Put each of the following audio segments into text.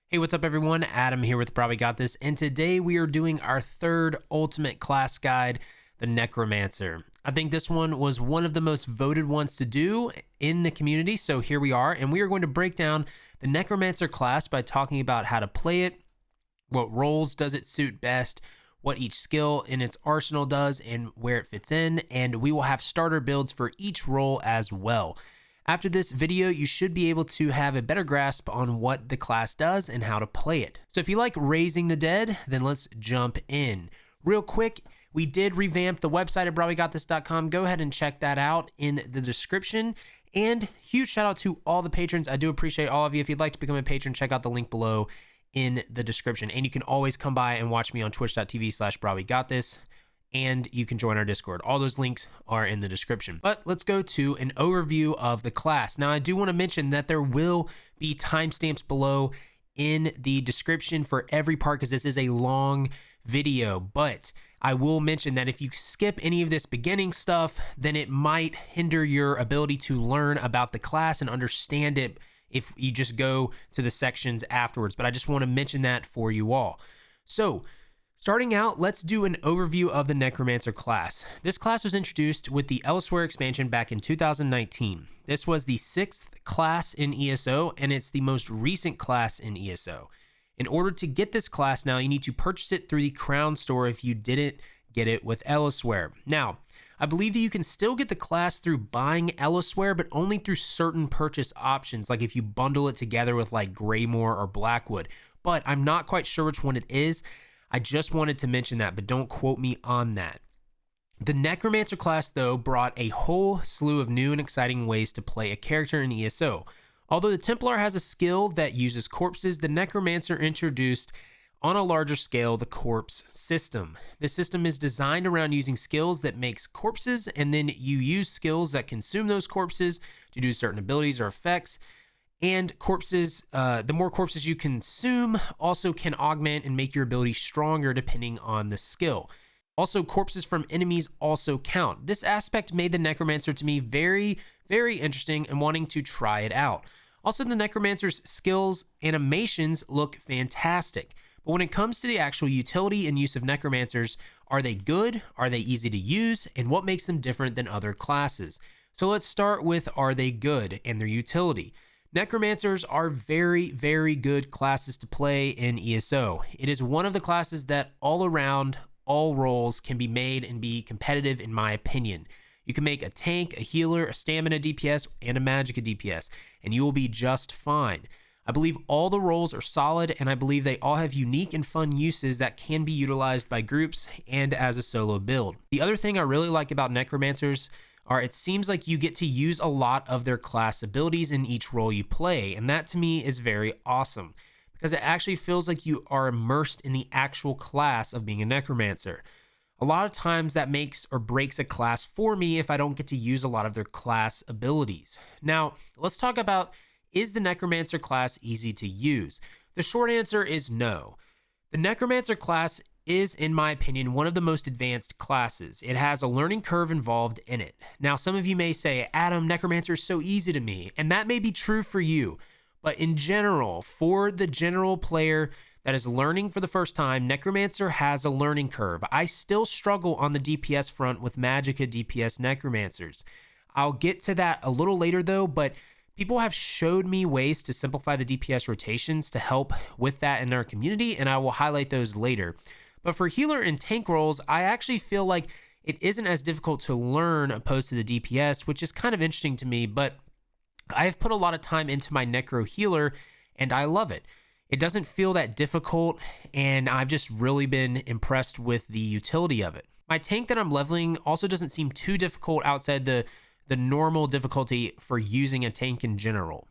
Hey, what's up everyone? Adam here with brahwegotthis, and today we are doing our third ultimate class guide, the Necromancer. I think this one was one of the most voted ones to do in the community, so here we are, and we are going to break down the Necromancer class by talking about how to play it, what roles does it suit best, what each skill in its arsenal does, and where it fits in, and we will have starter builds for each role as well. After this video, you should be able to have a better grasp on what the class does and how to play it. So if you like raising the dead, then let's jump in. Real quick, we did revamp the website at brahwegotthis.com. Go ahead and check that out in the description. And huge shout out to all the patrons. I do appreciate all of you. If you'd like to become a patron, check out the link below in the description. And you can always come by and watch me on twitch.tv/brahwegotthis. And you can join our Discord. All those links are in the description. But let's go to an overview of the class. Now, I do want to mention that there will be timestamps below in the description for every part because this is a long video. But I will mention that if you skip any of this beginning stuff, then it might hinder your ability to learn about the class and understand it if you just go to the sections afterwards. But I just want to mention that for you all. So, starting out, let's do an overview of the Necromancer class. This class was introduced with the Elsewhere expansion back in 2019. This was the 6th class in ESO, and it's the most recent class in ESO. In order to get this class now, you need to purchase it through the Crown Store if you didn't get it with Elsewhere. Now, I believe that you can still get the class through buying Elsewhere, but only through certain purchase options, like if you bundle it together with like Greymoor or Blackwood. But I'm not quite sure which one it is. I just wanted to mention that, but don't quote me on that. The Necromancer class, though, brought a whole slew of new and exciting ways to play a character in ESO. Although the Templar has a skill that uses corpses, the Necromancer introduced, on a larger scale, the corpse system. This system is designed around using skills that makes corpses, and then you use skills that consume those corpses to do certain abilities or effects. And corpses, the more corpses you consume also can augment and make your ability stronger depending on the skill. Also, corpses from enemies also count. This aspect made the Necromancer to me very, very interesting and wanting to try it out. Also, the Necromancer's skills animations look fantastic. But when it comes to the actual utility and use of Necromancers, are they good? Are they easy to use? And what makes them different than other classes? So let's start with, are they good and their utility? Necromancers are very, very good classes to play in ESO. It is one of the classes that all around, all roles can be made and be competitive in my opinion. You can make a tank, a healer, a stamina DPS, and a Magicka DPS, and you will be just fine. I believe all the roles are solid, and I believe they all have unique and fun uses that can be utilized by groups and as a solo build. The other thing I really like about Necromancers it seems like you get to use a lot of their class abilities in each role you play, and that to me is very awesome because it actually feels like you are immersed in the actual class of being a Necromancer. A lot of times that makes or breaks a class for me if I don't get to use a lot of their class abilities. Now, let's talk about, is the Necromancer class easy to use? The short answer is no. The Necromancer class is, in my opinion, one of the most advanced classes. It has a learning curve involved in it. Now, some of you may say, Adam, Necromancer is so easy to me, and that may be true for you. But in general, for the general player that is learning for the first time, Necromancer has a learning curve. I still struggle on the DPS front with Magicka DPS Necromancers. I'll get to that a little later though, but people have showed me ways to simplify the DPS rotations to help with that in our community, and I will highlight those later. But for healer and tank roles, I actually feel like it isn't as difficult to learn opposed to the DPS, which is kind of interesting to me, but I have put a lot of time into my Necro healer, and I love it. It doesn't feel that difficult, and I've just really been impressed with the utility of it. My tank that I'm leveling also doesn't seem too difficult outside the normal difficulty for using a tank in general.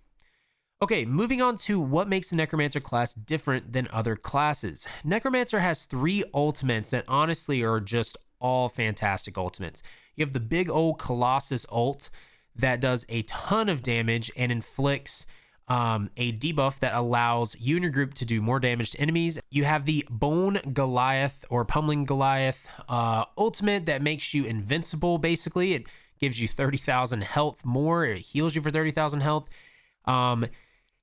Okay, moving on to what makes the Necromancer class different than other classes. Necromancer has 3 ultimates that honestly are just all fantastic ultimates. You have the big old Colossus ult that does a ton of damage and inflicts a debuff that allows you and your group to do more damage to enemies. You have the Bone Goliath or Pummeling Goliath ultimate that makes you invincible, basically. It gives you 30,000 health more. It heals you for 30,000 health.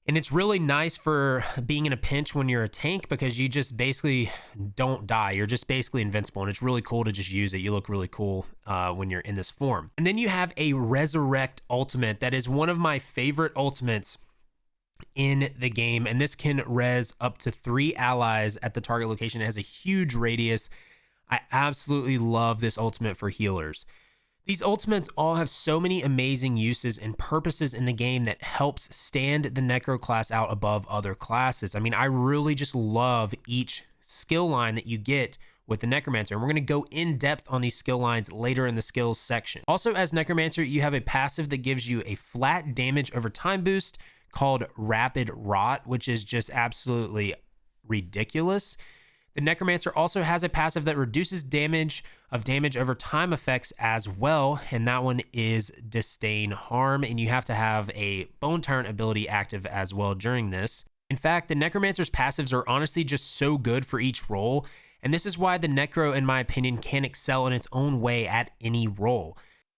And it's really nice for being in a pinch when you're a tank because you just basically don't die. You're just basically invincible, and it's really cool to just use it. You look really cool when you're in this form. And then you have a Resurrect ultimate that is one of my favorite ultimates in the game, and this can res up to 3 allies at the target location. It has a huge radius. I absolutely love this ultimate for healers. These ultimates all have so many amazing uses and purposes in the game that helps stand the Necro class out above other classes. I mean, I really just love each skill line that you get with the Necromancer, and we're going to go in depth on these skill lines later in the skills section. Also, as Necromancer, you have a passive that gives you a flat damage over time boost called Rapid Rot, which is just absolutely ridiculous. The Necromancer also has a passive that reduces damage over time effects as well, and that one is Disdain Harm, and you have to have a Bone Tyrant ability active as well during this. In fact, the Necromancer's passives are honestly just so good for each role, and this is why the Necro, in my opinion, can excel in its own way at any role.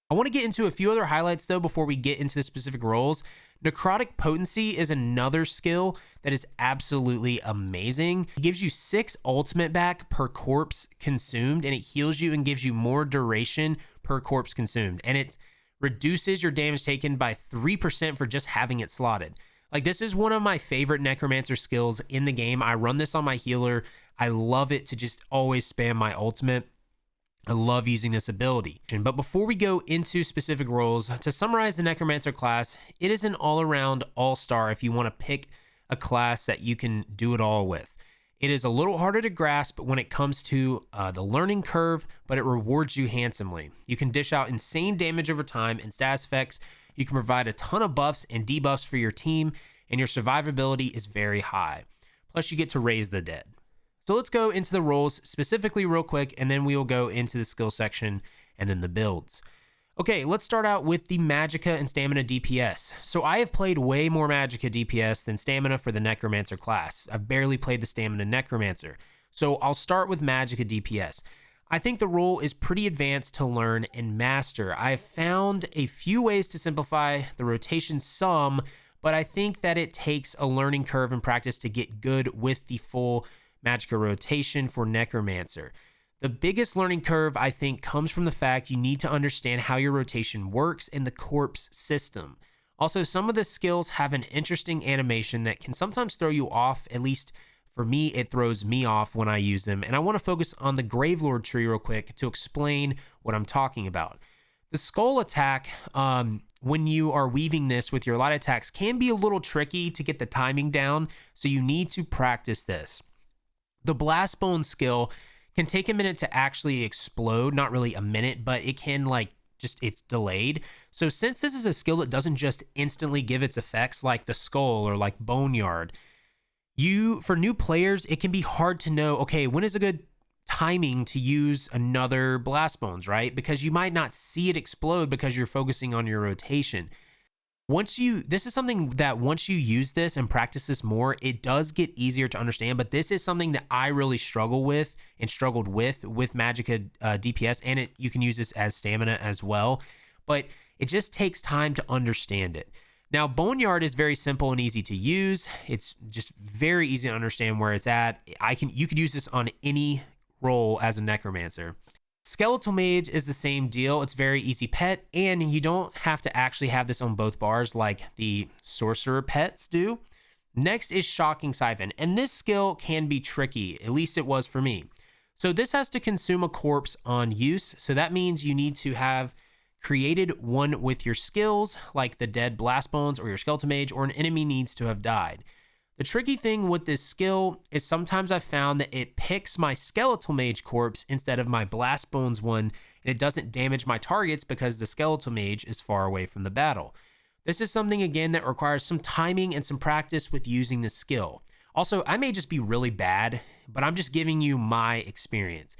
I want to get into a few other highlights though before we get into the specific roles. Necrotic Potency is another skill that is absolutely amazing. It gives you 6 ultimate back per corpse consumed, and it heals you and gives you more duration per corpse consumed. And it reduces your damage taken by 3% for just having it slotted. Like, this is one of my favorite Necromancer skills in the game. I run this on my healer. I love it to just always spam my ultimate. I love using this ability. But before we go into specific roles, to summarize the Necromancer class, it is an all-around all-star if you want to pick a class that you can do it all with. It is a little harder to grasp when it comes to the learning curve, but it rewards you handsomely. You can dish out insane damage over time and status effects. You can provide a ton of buffs and debuffs for your team, and your survivability is very high. Plus, you get to raise the dead. So let's go into the roles specifically real quick, and then we will go into the skill section and then the builds. Okay, let's start out with the Magicka and Stamina DPS. So I have played way more Magicka DPS than Stamina for the Necromancer class. I've barely played the Stamina Necromancer. So I'll start with Magicka DPS. I think the role is pretty advanced to learn and master. I've found a few ways to simplify the rotation some, but I think that it takes a learning curve and practice to get good with the full Magicka rotation for Necromancer. The biggest learning curve, I think, comes from the fact you need to understand how your rotation works in the corpse system. Also, some of the skills have an interesting animation that can sometimes throw you off. At least for me, it throws me off when I use them. And I want to focus on the Gravelord tree real quick to explain what I'm talking about. The skull attack, when you are weaving this with your light attacks, can be a little tricky to get the timing down, so you need to practice this. The Blast Bone skill can take a minute to actually explode, not really a minute, but it can it's delayed. So since this is a skill that doesn't just instantly give its effects like the skull or like Boneyard, for new players, it can be hard to know, okay, when is a good timing to use another Blast Bones, right? Because you might not see it explode because you're focusing on your rotation. This is something that once you use this and practice this more, it does get easier to understand, but this is something that I really struggled with Magicka DPS, and you can use this as stamina as well, but it just takes time to understand it. Now, Boneyard is very simple and easy to use. It's just very easy to understand where it's at. You could use this on any role as a Necromancer. Skeletal Mage is the same deal. It's very easy pet, and you don't have to actually have this on both bars like the Sorcerer pets do. Next is Shocking Siphon, and this skill can be tricky, at least it was for me. So this has to consume a corpse on use, so that means you need to have created one with your skills, like the Dead Blast Bones or your Skeletal Mage, or an enemy needs to have died. The tricky thing with this skill is sometimes I've found that it picks my Skeletal Mage corpse instead of my Blast Bones one, and it doesn't damage my targets because the Skeletal Mage is far away from the battle. This is something, again, that requires some timing and some practice with using the skill. Also, I may just be really bad, but I'm just giving you my experience.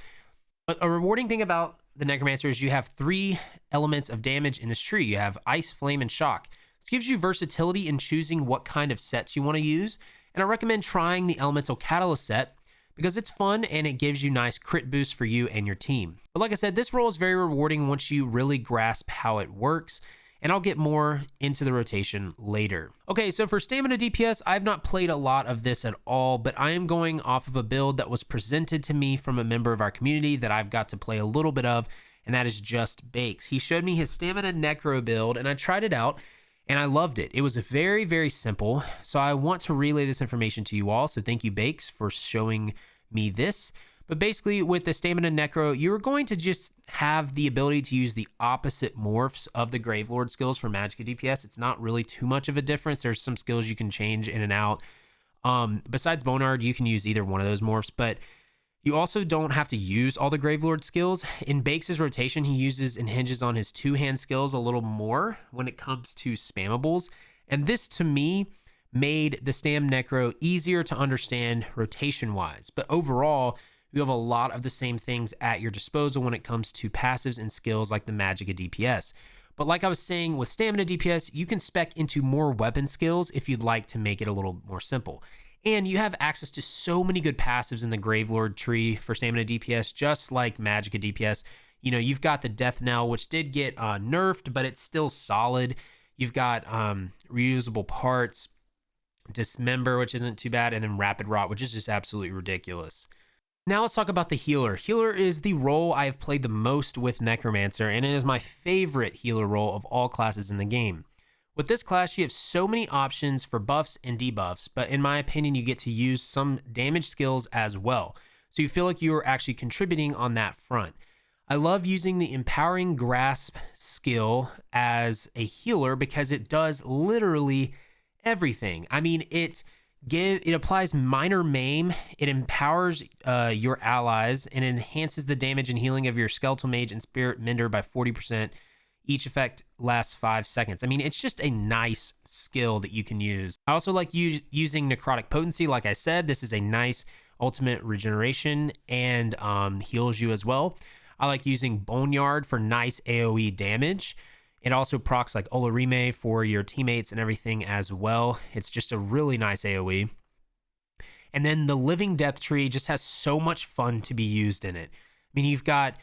But a rewarding thing about the Necromancer is you have 3 elements of damage in this tree. You have Ice, Flame, and Shock. This gives you versatility in choosing what kind of sets you want to use, and I recommend trying the Elemental Catalyst set because it's fun and it gives you nice crit boosts for you and your team. But like I said, this role is very rewarding once you really grasp how it works, and I'll get more into the rotation later. Okay, so for stamina DPS, I've not played a lot of this at all, but I am going off of a build that was presented to me from a member of our community that I've got to play a little bit of, and that is Just Bakes. He showed me his stamina necro build, and I tried it out, and I loved it. It was very, very simple, so I want to relay this information to you all, so thank you, Bakes, for showing me this. But basically, with the Stamina Necro, you're going to just have the ability to use the opposite morphs of the Gravelord skills for Magicka DPS. It's not really too much of a difference. There's some skills you can change in and out. Besides Boneyard, you can use either one of those morphs, but you also don't have to use all the Gravelord skills. In Bakes' rotation, he uses and hinges on his two-hand skills a little more when it comes to spammables. And this, to me, made the Stam Necro easier to understand rotation-wise. But overall, you have a lot of the same things at your disposal when it comes to passives and skills like the Magicka DPS. But like I was saying, with Stamina DPS, you can spec into more weapon skills if you'd like to make it a little more simple. And you have access to so many good passives in the Gravelord tree for Stamina DPS, just like Magicka DPS. You know, you've got the Death Knell, which did get nerfed, but it's still solid. You've got reusable parts, Dismember, which isn't too bad, and then Rapid Rot, which is just absolutely ridiculous. Now let's talk about the healer. Healer is the role I have played the most with Necromancer, and it is my favorite healer role of all classes in the game. With this class, you have so many options for buffs and debuffs, but in my opinion, you get to use some damage skills as well. So you feel like you are actually contributing on that front. I love using the Empowering Grasp skill as a healer because it does literally everything. I mean, it applies minor maim, it empowers your allies, and enhances the damage and healing of your Skeletal Mage and Spirit Mender by 40%. Each effect lasts 5 seconds. I mean, it's just a nice skill that you can use. I also like using Necrotic Potency. Like I said, this is a nice ultimate regeneration and heals you as well. I like using Boneyard for nice AoE damage. It also procs like Olorime for your teammates and everything as well. It's just a really nice AoE. And then the Living Death Tree just has so much fun to be used in it. I mean, you've got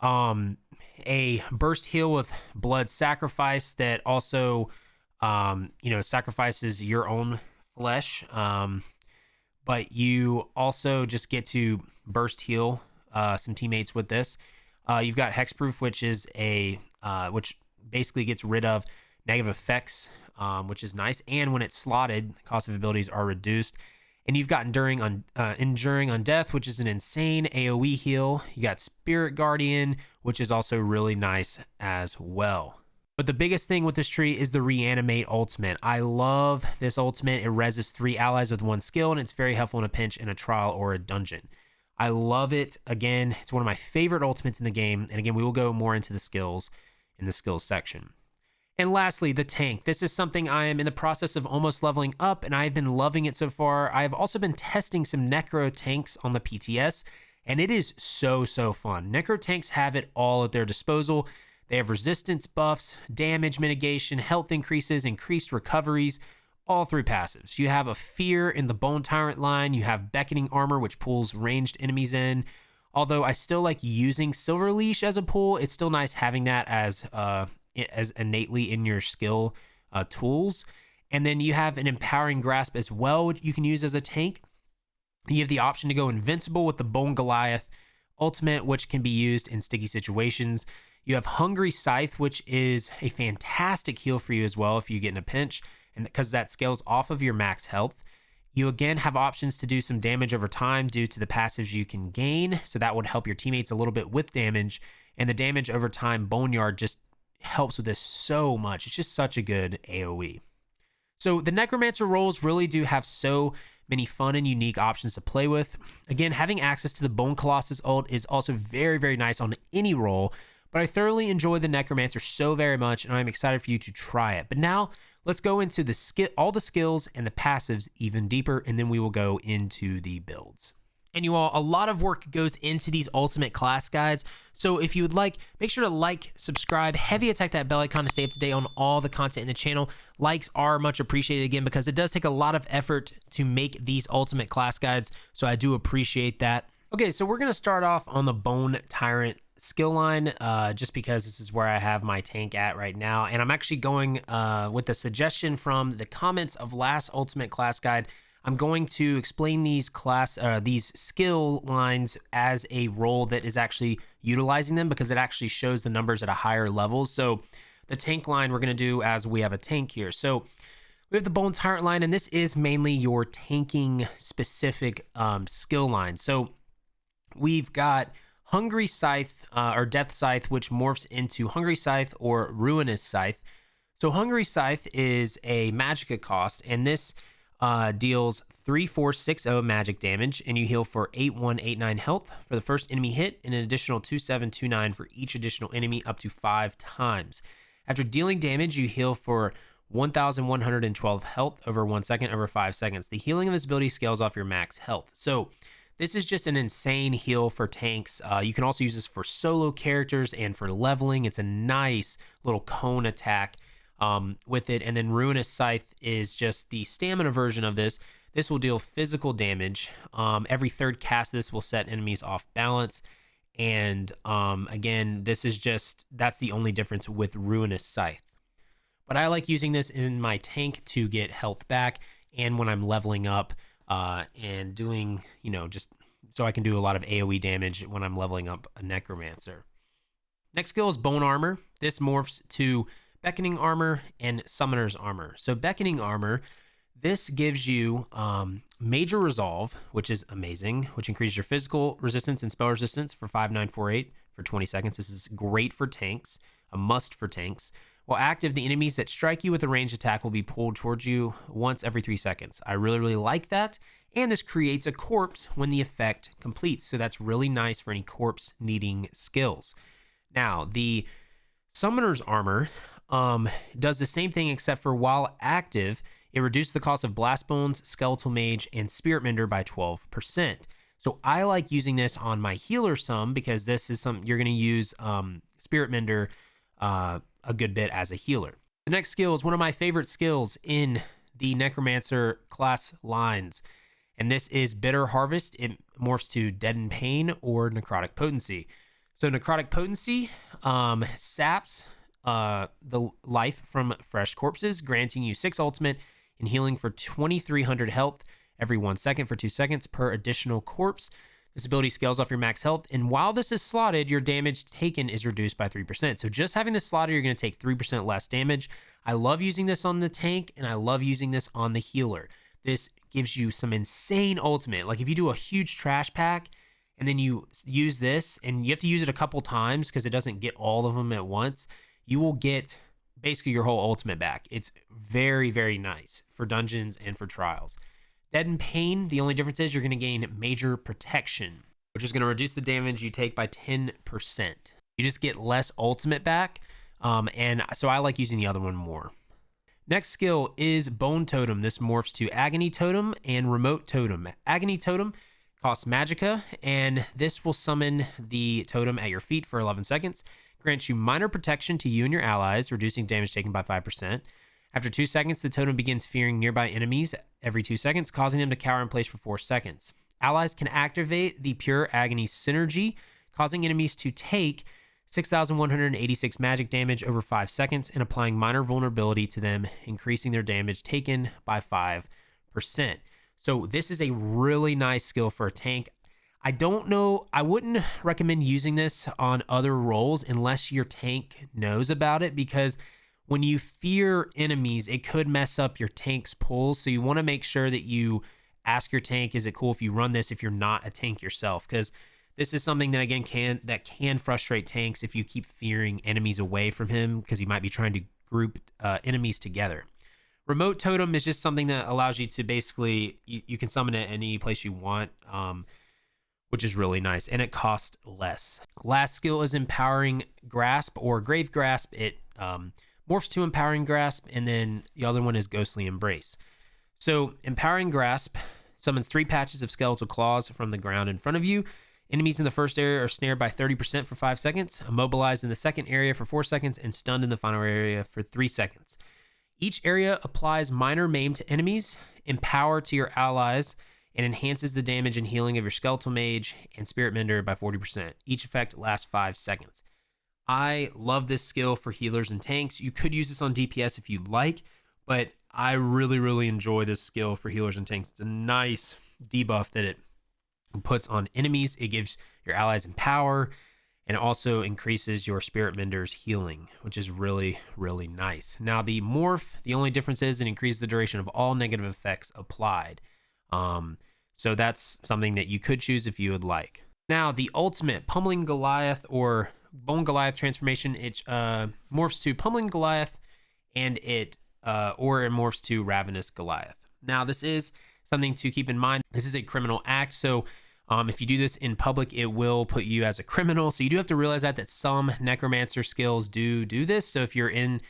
a burst heal with Blood Sacrifice that also, sacrifices your own flesh. But you also just get to burst heal some teammates with this. You've got Hexproof, which is which basically gets rid of negative effects, which is nice. And when it's slotted, the cost of abilities are reduced. And you've got Enduring on Death, which is an insane AoE heal. You got Spirit Guardian, which is also really nice as well. But the biggest thing with this tree is the Reanimate ultimate. I love this ultimate. It reses 3 allies with 1 skill, and it's very helpful in a pinch, in a trial, or a dungeon. I love it. Again, it's one of my favorite ultimates in the game. And again, we will go more into the skills in the skills section. And lastly, the tank. This is something I am in the process of almost leveling up, and I've been loving it so far. I have also been testing some Necro tanks on the PTS, and it is so fun. Necro tanks have it all at their disposal. They have resistance buffs, damage mitigation, health increases, increased recoveries, all through passives. You have a Fear in the Bone Tyrant line. You have Beckoning Armor, which pulls ranged enemies in. Although I still like using Silver Leash as a pull, it's still nice having that as innately in your skill tools. And then you have an Empowering Grasp as well, which you can use as a tank. You have the option to go Invincible with the Bone Goliath ultimate, which can be used in sticky situations. You have Hungry Scythe, which is a fantastic heal for you as well if you get in a pinch, and because that scales off of your max health. You again have options to do some damage over time due to the passives you can gain, so that would help your teammates a little bit with damage. And the damage over time Boneyard just helps with this so much. It's just such a good AoE. So the Necromancer roles really do have so many fun and unique options to play with. Again, having access to the Bone Colossus ult is also very nice on any role, but I thoroughly enjoy the Necromancer so very much, and I'm excited for you to try it. But now let's go into all the skills and the passives even deeper, and then we will go into the builds. And you all, a lot of work goes into these ultimate class guides. So if you would like, make sure to like, subscribe, heavy attack that bell icon to stay up to date on all the content in the channel. Likes are much appreciated again, because it does take a lot of effort to make these ultimate class guides. So I do appreciate that. Okay, so we're going to start off on the Bone Tyrant skill line just because this is where I have my tank at right now. And I'm actually going with the suggestion from the comments of last Ultimate Class Guide. I'm going to explain these skill lines as a role that is actually utilizing them, because it actually shows the numbers at a higher level. So the tank line we're going to do as we have a tank here. So we have the Bone Tyrant line, and this is mainly your tanking specific skill line. So we've got Hungry Scythe or Death Scythe, which morphs into Hungry Scythe or Ruinous Scythe. So Hungry Scythe is a Magicka cost, and this deals 3-4-6-0 magic damage, and you heal for 8-1-8-9 health for the first enemy hit, and an additional 2-7-2-9 for each additional enemy up to 5 times. After dealing damage, you heal for 1,112 health over 1 second over 5 seconds. The healing of this ability scales off your max health. So this is just an insane heal for tanks. You can also use this for solo characters and for leveling. It's a nice little cone attack with it. And then Ruinous Scythe is just the stamina version of this. This will deal physical damage. Every third cast of this will set enemies off balance. And again, this is that's the only difference with Ruinous Scythe. But I like using this in my tank to get health back, and when I'm leveling up and doing, just so I can do a lot of AoE damage when I'm leveling up a Necromancer. Next skill is Bone Armor. This morphs to Beckoning Armor and Summoner's Armor. So Beckoning Armor, this gives you Major Resolve, which is amazing, which increases your physical resistance and spell resistance for 5-9-4-8 for 20 seconds. This is great for tanks, a must for tanks. While active, the enemies that strike you with a ranged attack will be pulled towards you once every 3 seconds. I really, really like that. And this creates a corpse when the effect completes. So that's really nice for any corpse needing skills. Now, the Summoner's Armor does the same thing, except for while active, it reduces the cost of Blast Bones, Skeletal Mage, and Spirit Mender by 12%. So I like using this on my healer some, because this is something you're going to use Spirit Mender a good bit as a healer. The next skill is one of my favorite skills in the Necromancer class lines, and this is Bitter Harvest. It morphs to Deaden Pain or Necrotic Potency. So Necrotic Potency saps the life from fresh corpses, granting you 6 ultimate and healing for 2,300 health every 1 second for 2 seconds per additional corpse. This ability scales off your max health, and while this is slotted, your damage taken is reduced by 3%. So just having this slotted, you're going to take 3% less damage. I love using this on the tank, and I love using this on the healer. This gives you some insane ultimate. Like if you do a huge trash pack, and then you use this, and you have to use it a couple times because it doesn't get all of them at once, you will get basically your whole ultimate back. It's very, very nice for dungeons and for trials. Deaden Pain, the only difference is you're going to gain Major Protection, which is going to reduce the damage you take by 10%. You just get less ultimate back, and so I like using the other one more. Next skill is Bone Totem. This morphs to Agony Totem and Remote Totem. Agony Totem costs Magicka, and this will summon the totem at your feet for 11 seconds. Grants you minor protection to you and your allies, reducing damage taken by 5%. After 2 seconds, the totem begins fearing nearby enemies every 2 seconds, causing them to cower in place for 4 seconds. Allies can activate the Pure Agony Synergy, causing enemies to take 6,186 magic damage over 5 seconds and applying minor vulnerability to them, increasing their damage taken by 5%. So this is a really nice skill for a tank. I don't know, I wouldn't recommend using this on other roles unless your tank knows about it, because when you fear enemies, it could mess up your tank's pulls. So you want to make sure that you ask your tank, is it cool if you run this if you're not a tank yourself? Because this is something that, again, can frustrate tanks if you keep fearing enemies away from him, because he might be trying to group enemies together. Remote Totem is just something that allows you to basically, you can summon it any place you want, which is really nice, and it costs less. Last skill is Empowering Grasp or Grave Grasp. It morphs to Empowering Grasp, and then the other one is Ghostly Embrace. So Empowering Grasp summons 3 patches of skeletal claws from the ground in front of you. Enemies in the first area are snared by 30% for 5 seconds, immobilized in the second area for 4 seconds, and stunned in the final area for 3 seconds. Each area applies minor maim to enemies, empower to your allies, and enhances the damage and healing of your Skeletal Mage and Spirit Mender by 40%. Each effect lasts 5 seconds. I love this skill for healers and tanks. You could use this on DPS if you'd like, but I really enjoy this skill for healers and tanks. It's a nice debuff that it puts on enemies. It gives your allies empower, and it also increases your Spirit Mender's healing, which is really nice. Now the morph, the only difference is it increases the duration of all negative effects applied. So that's something that you could choose if you would like. Now the ultimate Pummeling Goliath or Bone Goliath transformation, it morphs to Pummeling Goliath, and it morphs to Ravenous Goliath. Now this is something to keep in mind. This is a criminal act, so if you do this in public, it will put you as a criminal. So you do have to realize that some necromancer skills do this. So if you're in,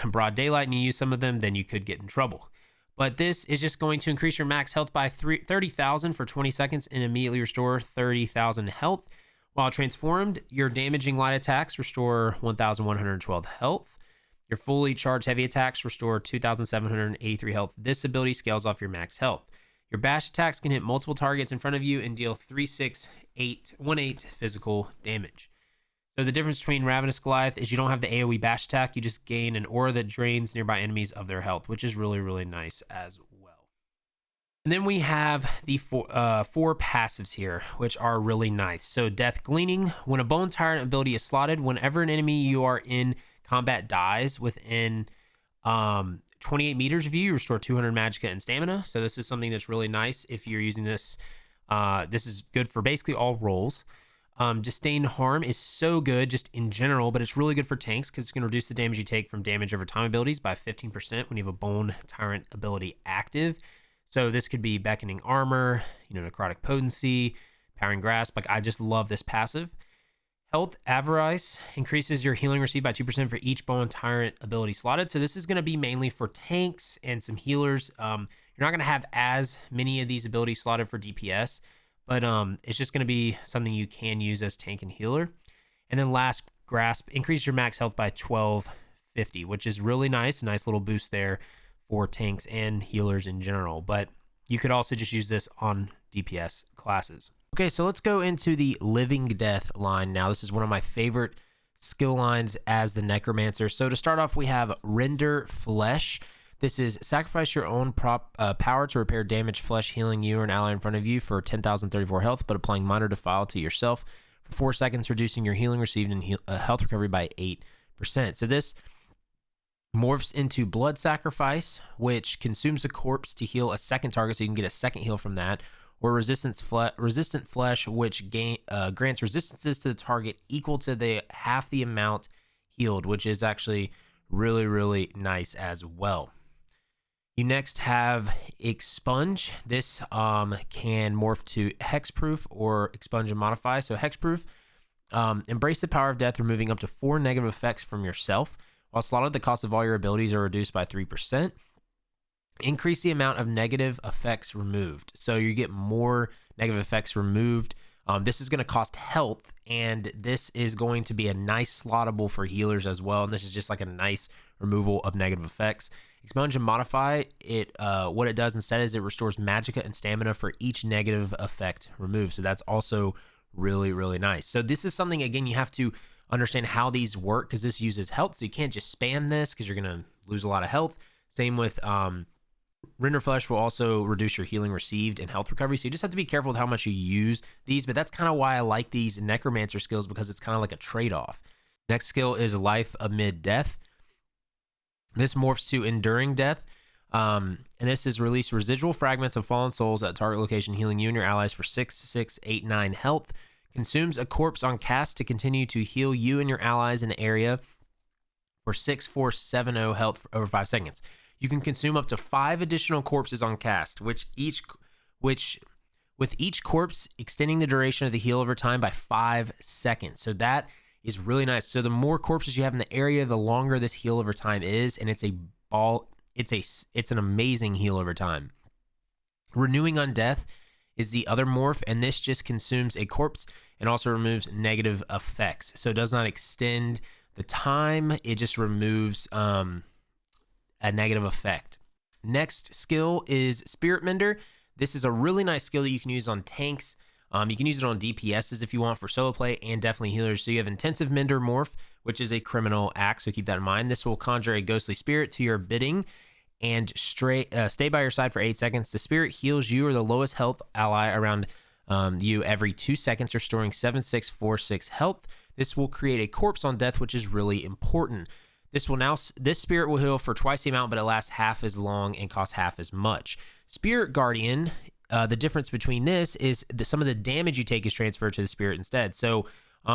broad daylight and you use some of them, then you could get in trouble. But this is just going to increase your max health by 30,000 for 20 seconds and immediately restore 30,000 health. While transformed, your damaging light attacks restore 1,112 health. Your fully charged heavy attacks restore 2,783 health. This ability scales off your max health. Your bash attacks can hit multiple targets in front of you and deal 36818 physical damage. So the difference between Ravenous Goliath is you don't have the AoE bash attack. You just gain an aura that drains nearby enemies of their health, which is really nice as well. And then we have the four passives here, which are really nice. So Death Gleaning. When a Bone Tyrant ability is slotted, whenever an enemy you are in combat dies within 28 meters of you restore 200 magicka and stamina. So this is something that's really nice if you're using this. This is good for basically all roles. Disdain Harm is so good just in general, but it's really good for tanks because it's going to reduce the damage you take from damage over time abilities by 15% when you have a Bone Tyrant ability active. So this could be Beckoning Armor, Necrotic Potency, Powering Grasp. Like, I just love this passive. Health Avarice increases your healing received by 2% for each Bone Tyrant ability slotted. So this is going to be mainly for tanks and some healers. You're not going to have as many of these abilities slotted for DPS, but it's just going to be something you can use as tank and healer. And then last, Grasp, increase your max health by 1250, which is really nice. A nice little boost there for tanks and healers in general. But you could also just use this on DPS classes. Okay, so let's go into the Living Death line now. This is one of my favorite skill lines as the Necromancer. So to start off, we have Render Flesh. This is sacrifice your own power to repair damaged flesh, healing you or an ally in front of you for 10,034 health, but applying minor defile to yourself for 4 seconds, reducing your healing received and health recovery by 8%. So this morphs into Blood Sacrifice, which consumes a corpse to heal a second target, so you can get a second heal from that. Or Resistant Flesh, which grants resistances to the target equal to half the amount healed, which is actually really nice as well. You next have Expunge. This can morph to Hexproof or Expunge and Modify. So Hexproof, embrace the power of death, removing up to 4 negative effects from yourself. While slotted, the cost of all your abilities are reduced by 3%. Increase the amount of negative effects removed. So you get more negative effects removed. This is going to cost health, and this is going to be a nice slottable for healers as well. And this is just like a nice removal of negative effects. Expunge and Modify, what it does instead is it restores magicka and stamina for each negative effect removed. So that's also really nice. So this is something, again, you have to understand how these work because this uses health. So you can't just spam this because you're going to lose a lot of health. Same with Render Flesh will also reduce your healing received and health recovery. So you just have to be careful with how much you use these, but that's kind of why I like these Necromancer skills because it's kind of like a trade-off. Next skill is Life Amid Death. This morphs to Enduring Death. And this is release residual fragments of fallen souls at target location, healing you and your allies for 6,689 health. Consumes a corpse on cast to continue to heal you and your allies in the area for 6,470 health for over 5 seconds. You can consume up to 5 additional corpses on cast, with each corpse extending the duration of the heal over time by 5 seconds. So that is really nice. So the more corpses you have in the area, the longer this heal over time is, and it's an amazing heal over time. Renewing on Death is the other morph, and this just consumes a corpse and also removes negative effects. So it does not extend the time, it just removes a negative effect. Next skill is Spirit Mender. This is a really nice skill that you can use on tanks. You can use it on DPSs if you want for solo play, and definitely healers. So you have Intensive Mender Morph, which is a criminal act, so keep that in mind. This will conjure a ghostly spirit to your bidding and stay by your side for 8 seconds. The spirit heals you or the lowest health ally around you every 2 seconds, restoring 7646 health. This will create a corpse on death, which is really important. This spirit will heal for twice the amount, but it lasts half as long and costs half as much. Spirit Guardian, the difference between this is some of the damage you take is transferred to the spirit instead. So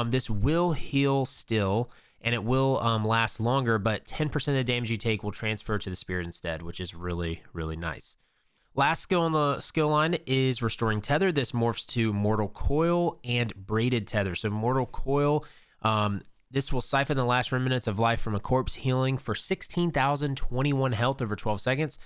this will heal still, and it will last longer, but 10% of the damage you take will transfer to the spirit instead, which is really, really nice. Last skill on the skill line is Restoring Tether. This morphs to Mortal Coil and Braided Tether. So Mortal Coil, this will siphon the last remnants of life from a corpse, healing for 16,021 health over 12 seconds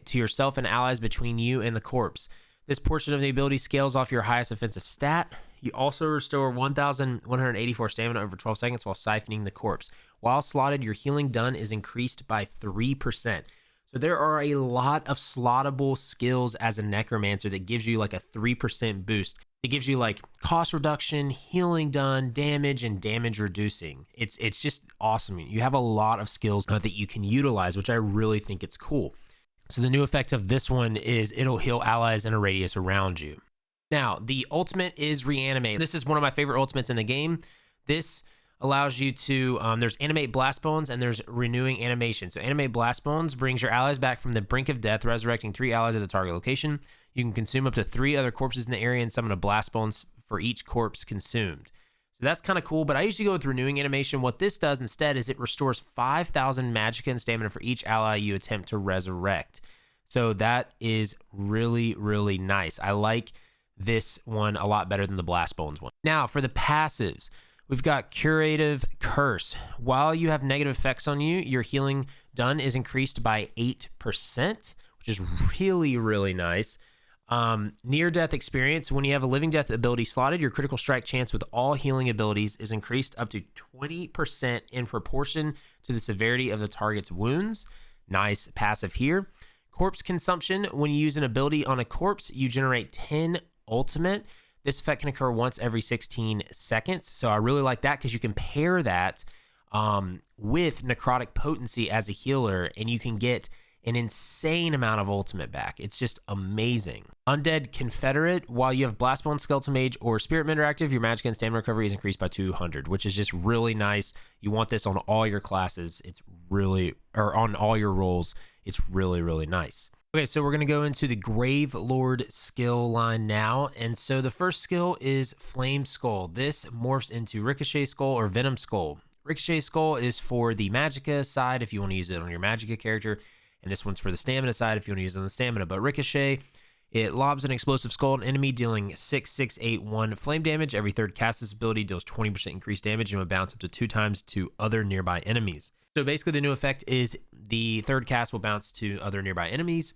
to yourself and allies between you and the corpse. This portion of the ability scales off your highest offensive stat. You also restore 1,184 stamina over 12 seconds while siphoning the corpse. While slotted, your healing done is increased by 3%. So there are a lot of slottable skills as a Necromancer that gives you like a 3% boost. It gives you like cost reduction, healing done, damage, and damage reducing. It's just awesome. You have a lot of skills that you can utilize, which I really think it's cool. So the new effect of this one is it'll heal allies in a radius around you. Now, the ultimate is Reanimate. This is one of my favorite ultimates in the game. This allows you to, there's Animate Blast Bones and there's Renewing Animation. So Animate Blast Bones brings your allies back from the brink of death, resurrecting 3 allies at the target location. You can consume up to 3 other corpses in the area and summon a Blast Bones for each corpse consumed. So that's kind of cool, but I usually go with Renewing Animation. What this does instead is it restores 5,000 Magicka and stamina for each ally you attempt to resurrect. So that is really, really nice. I like this one a lot better than the Blast Bones one. Now, for the passives, we've got Curative Curse. While you have negative effects on you, your healing done is increased by 8%, which is really, really nice. Near-death experience. When you have a living death ability slotted, your critical strike chance with all healing abilities is increased up to 20% in proportion to the severity of the target's wounds. Nice passive here. Corpse consumption. When you use an ability on a corpse, you generate 10 ultimate. This effect can occur once every 16 seconds. So I really like that because you can pair that with Necrotic Potency as a healer, and you can get an insane amount of ultimate back. It's just amazing. Undead Confederate. While you have Blastbone, Skeleton Mage, or Spirit Mender active, your magic and stamina recovery is increased by 200, which is just really nice. You want this on all your classes. It's really, or on all your roles. It's really, really nice. Okay, so we're going to go into the Grave Lord skill line now. And so the first skill is Flame Skull. This morphs into Ricochet Skull or Venom Skull. Ricochet Skull is for the Magicka side if you want to use it on your Magicka character. And this one's for the stamina side if you want to use it on the stamina. But Ricochet, it lobs an explosive skull at an enemy, dealing 6,681 flame damage. Every third cast this ability deals 20% increased damage and will bounce up to 2 times to other nearby enemies. So basically the new effect is the third cast will bounce to other nearby enemies.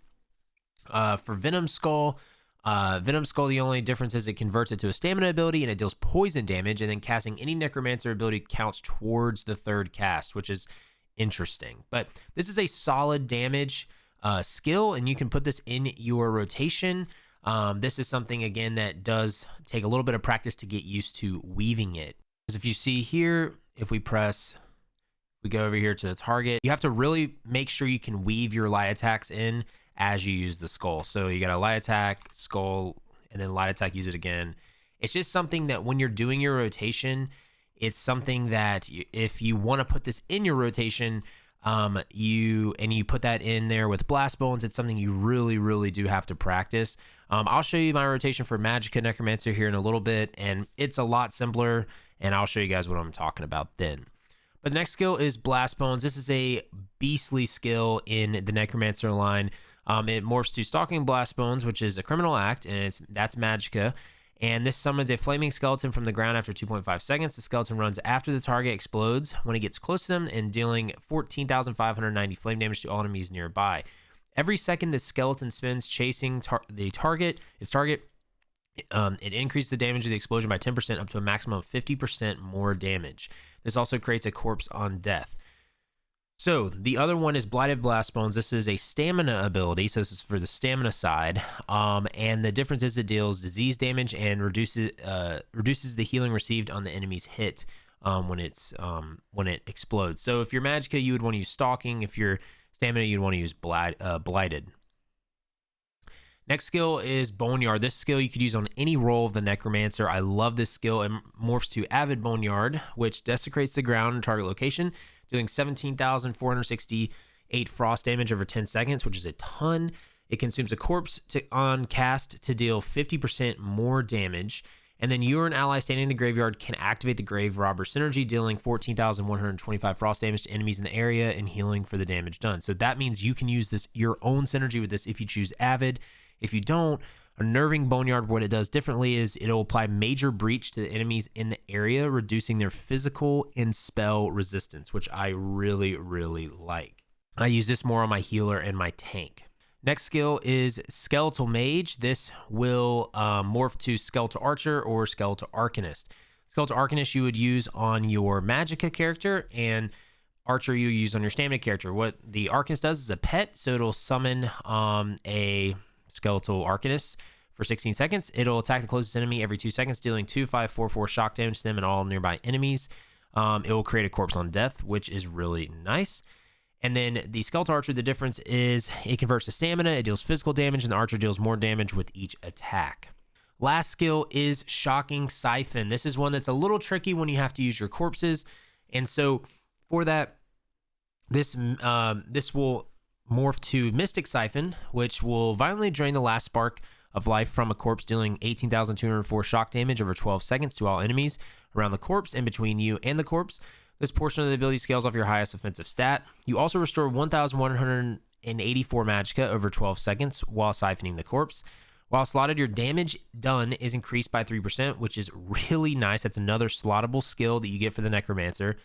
For Venom Skull, the only difference is it converts it to a stamina ability and it deals poison damage, and then casting any Necromancer ability counts towards the third cast, which is interesting. But this is a solid damage skill, and you can put this in your rotation. This is something, again, that does take a little bit of practice to get used to weaving it. Because if you see here, if we go over here to the target, you have to really make sure you can weave your light attacks in as you use the skull. So you got a light attack, skull, and then light attack, use it again. It's just something that when you're doing your rotation, it's something that if you want to put this in your rotation, you put that in there with Blast Bones, it's something you really, really do have to practice. I'll show you my rotation for Magicka Necromancer here in a little bit, and it's a lot simpler, and I'll show you guys what I'm talking about then. But the next skill is Blast Bones. This is a beastly skill in the Necromancer line. It morphs to Stalking Blast Bones, which is a criminal act, and that's Magicka. And this summons a flaming skeleton from the ground after 2.5 seconds. The skeleton runs after the target explodes when it gets close to them, and dealing 14,590 flame damage to all enemies nearby. Every second the skeleton spins chasing its target, it increases the damage of the explosion by 10% up to a maximum of 50% more damage. This also creates a corpse on death. So the other one is Blighted Blast Bones. This is a stamina ability, so this is for the stamina side. And the difference is it deals disease damage and reduces the healing received on the enemy's hit when it explodes. So if you're Magicka, you would want to use Stalking. If you're Stamina, you'd want to use Blighted. Next skill is Boneyard. This skill you could use on any role of the Necromancer. I love this skill. It morphs to Avid Boneyard, which desecrates the ground and target location, dealing 17,468 frost damage over 10 seconds, which is a ton. It consumes a corpse on cast to deal 50% more damage. And then you or an ally standing in the graveyard can activate the Grave Robber Synergy, dealing 14,125 frost damage to enemies in the area and healing for the damage done. So that means you can use your own synergy with this if you choose Avid. If you don't, Unnerving Boneyard, what it does differently is it'll apply Major Breach to the enemies in the area, reducing their physical and spell resistance, which I really, really like. I use this more on my healer and my tank. Next skill is Skeletal Mage. This will morph to Skeletal Archer or Skeletal Arcanist. Skeletal Arcanist you would use on your Magicka character, and Archer you use on your Stamina character. What the Arcanist does is a pet, so it'll summon a Skeletal Arcanist for 16 seconds. It'll attack the closest enemy every 2 seconds, dealing 2/5/4/4 shock damage to them and all nearby enemies. It will create a corpse on death, which is really nice. And then the Skeletal Archer, the difference is it converts to stamina, it deals physical damage, and the Archer deals more damage with each attack. Last skill is Shocking Siphon. This is one that's a little tricky when you have to use your corpses. And so for that, this will morph to Mystic Siphon, which will violently drain the last spark of life from a corpse, dealing 18,204 shock damage over 12 seconds to all enemies around the corpse and between you and the corpse. This portion of the ability scales off your highest offensive stat. You also restore 1,184 Magicka over 12 seconds while siphoning the corpse. While slotted, your damage done is increased by 3%, which is really nice. That's another slottable skill that you get for the Necromancer.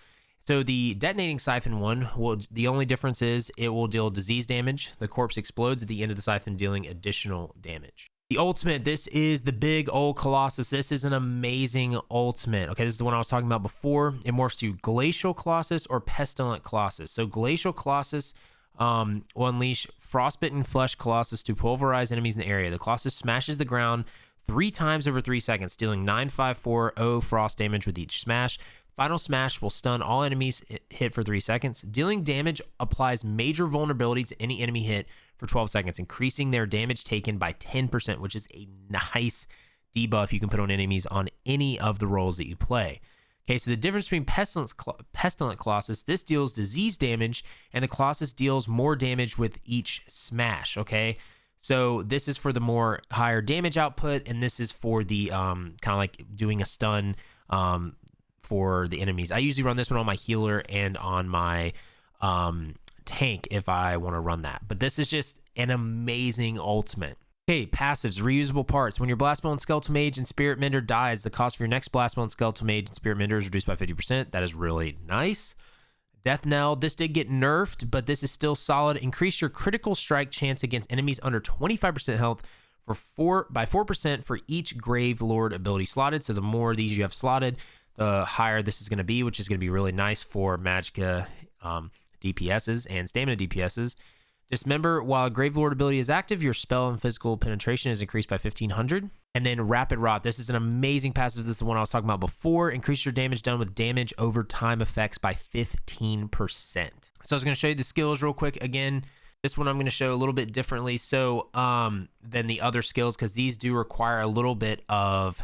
So the Detonating Siphon one, the only difference is it will deal disease damage. The corpse explodes at the end of the siphon, dealing additional damage. The ultimate, this is the big old Colossus. This is an amazing ultimate. Okay, this is the one I was talking about before. It morphs to Glacial Colossus or Pestilent Colossus. So Glacial Colossus will unleash Frostbitten Flesh Colossus to pulverize enemies in the area. The Colossus smashes the ground 3 times over 3 seconds, dealing 9,540 frost damage with each smash. Final smash will stun all enemies hit for 3 seconds. Dealing damage applies major vulnerability to any enemy hit for 12 seconds, increasing their damage taken by 10%, which is a nice debuff you can put on enemies on any of the roles that you play. Okay, so the difference between Pestilent Colossus, this deals disease damage, and the Colossus deals more damage with each smash, okay? So this is for the more higher damage output, and this is for the kind of like doing a stun for the enemies. I usually run this one on my healer and on my tank if I want to run that. But this is just an amazing ultimate. Okay, passives, reusable parts. When your Blastbone, Skeletal Mage, and Spirit Mender dies, the cost for your next Blastbone, Skeletal Mage, and Spirit Mender is reduced by 50%. That is really nice. Death Knell, this did get nerfed, but this is still solid. Increase your critical strike chance against enemies under 25% health by 4% for each Grave Lord ability slotted. So the more of these you have slotted, the higher this is going to be, which is going to be really nice for Magicka DPSs and Stamina DPSs. Dismember, while a Grave Lord ability is active, your spell and physical penetration is increased by 1,500. And then Rapid Rot. This is an amazing passive. This is the one I was talking about before. Increase your damage done with damage over time effects by 15%. So I was going to show you the skills real quick. Again, this one I'm going to show a little bit differently than the other skills, because these do require a little bit of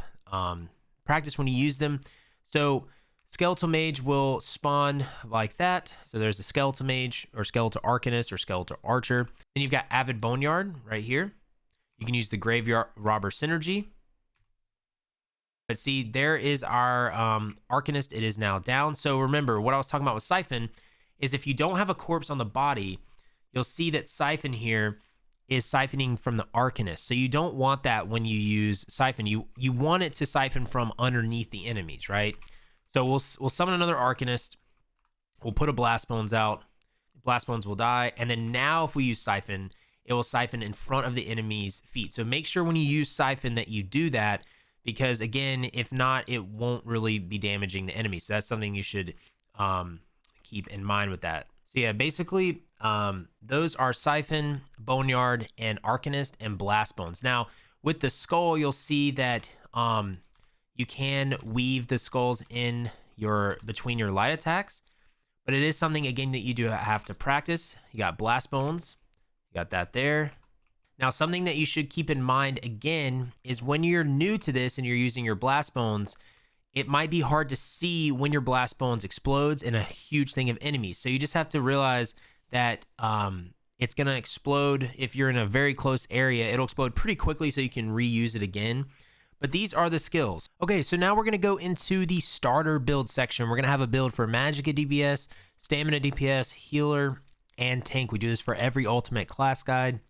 practice when you use them. So Skeletal Mage will spawn like that. So there's the Skeletal Mage or Skeletal Arcanist or Skeletal Archer. Then you've got Avid Boneyard right here. You can use the Graveyard Robber Synergy. But see, there is our Arcanist. It is now down. So remember, what I was talking about with Siphon is if you don't have a corpse on the body, you'll see that Siphon here is siphoning from the Arcanist. So you don't want that when you use Siphon. You want it to siphon from underneath the enemies, right? So we'll summon another Arcanist. We'll put a Blastbones out. Blastbones will die. And then now if we use Siphon, it will siphon in front of the enemy's feet. So make sure when you use Siphon that you do that, because again, if not, it won't really be damaging the enemy. So that's something you should keep in mind with that. So yeah, basically, those are Siphon, Boneyard, and Arcanist, and Blast Bones. Now, with the skull, you'll see that you can weave the skulls in between your light attacks, but it is something, again, that you do have to practice. You got Blast Bones, you got that there. Now, something that you should keep in mind, again, is when you're new to this and you're using your Blast Bones, it might be hard to see when your Blast Bones explodes in a huge thing of enemies. So you just have to realize that it's going to explode. If you're in a very close area, it'll explode pretty quickly so you can reuse it again. But these are the skills. Okay, so now we're going to go into the starter build section. We're going to have a build for Magicka DPS, Stamina DPS, Healer, and Tank. We do this for every ultimate class guide.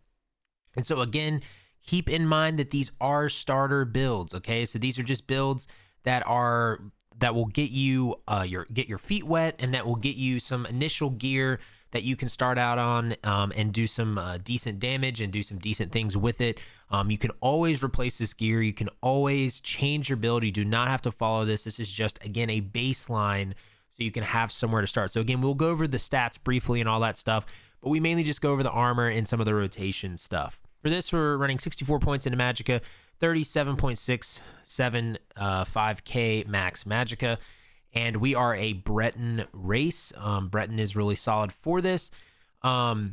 And so again, keep in mind that these are starter builds, okay? So these are just builds that will get you your feet wet, and that will get you some initial gear that you can start out on and do some decent damage and do some decent things with it. You can always replace this gear. You can always change your build. You do not have to follow this. This is just, again, a baseline so you can have somewhere to start. So again, we'll go over the stats briefly and all that stuff, but we mainly just go over the armor and some of the rotation stuff. For this, we're running 64 points into Magicka, 37.675k max Magicka, and we are a Breton race. Breton is really solid for this. For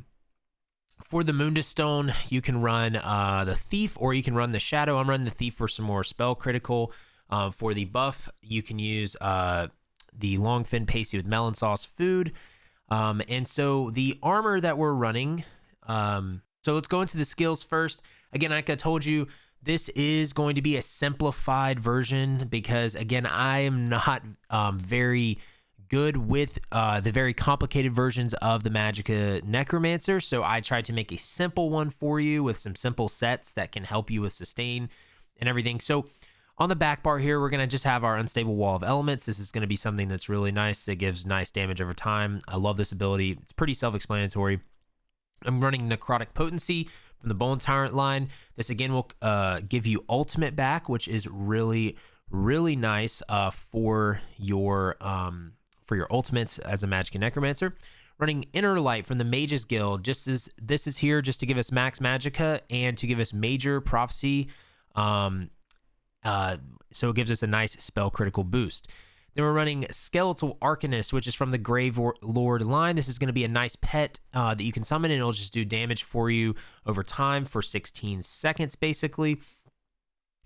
the Mundus Stone, you can run the Thief, or you can run the Shadow. I'm running the Thief for some more spell critical. For the buff, you can use the Longfin Pasty with Melon Sauce Food. And so the armor that we're running, so let's go into the skills first. Again, like I told you, this is going to be a simplified version because, again, I am not very good with the very complicated versions of the Magicka Necromancer. So I tried to make a simple one for you with some simple sets that can help you with sustain and everything. So on the back bar here, we're going to just have our Unstable Wall of Elements. This is going to be something that's really nice. That gives nice damage over time. I love this ability. It's pretty self-explanatory. I'm running Necrotic Potency from the Bone Tyrant line. This again will give you ultimate back, which is really, really nice for your ultimates as a Magicka Necromancer. Running Inner Light from the Mages Guild. This is here just to give us max Magicka and to give us major prophecy. So it gives us a nice spell critical boost. Then we're running Skeletal Arcanist, which is from the Grave Lord line. This is going to be a nice pet that you can summon, and it'll just do damage for you over time for 16 seconds, basically.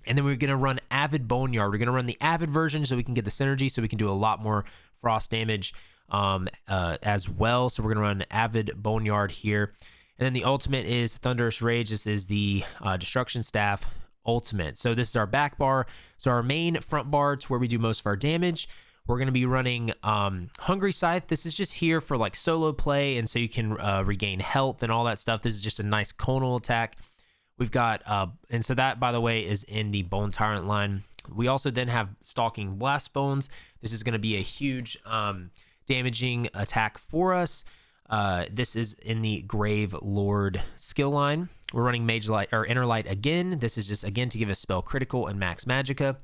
And then we're going to run Avid Boneyard. We're going to run the Avid version so we can get the synergy, so we can do a lot more frost damage as well. So we're going to run Avid Boneyard here. And then the ultimate is Thunderous Rage. This is the Destruction Staff ultimate. So this is our back bar. So our main front bar, to where we do most of our damage. We're going to be running Hungry Scythe. This is just here for like solo play, and so you can regain health and all that stuff. This is just a nice conal attack. We've got, and so that, by the way, is in the Bone Tyrant line. We also then have Stalking Blast Bones. This is going to be a huge damaging attack for us. This is in the Grave Lord skill line. We're running Mage Light or Inner Light again. This is just again to give us spell critical and max Magicka.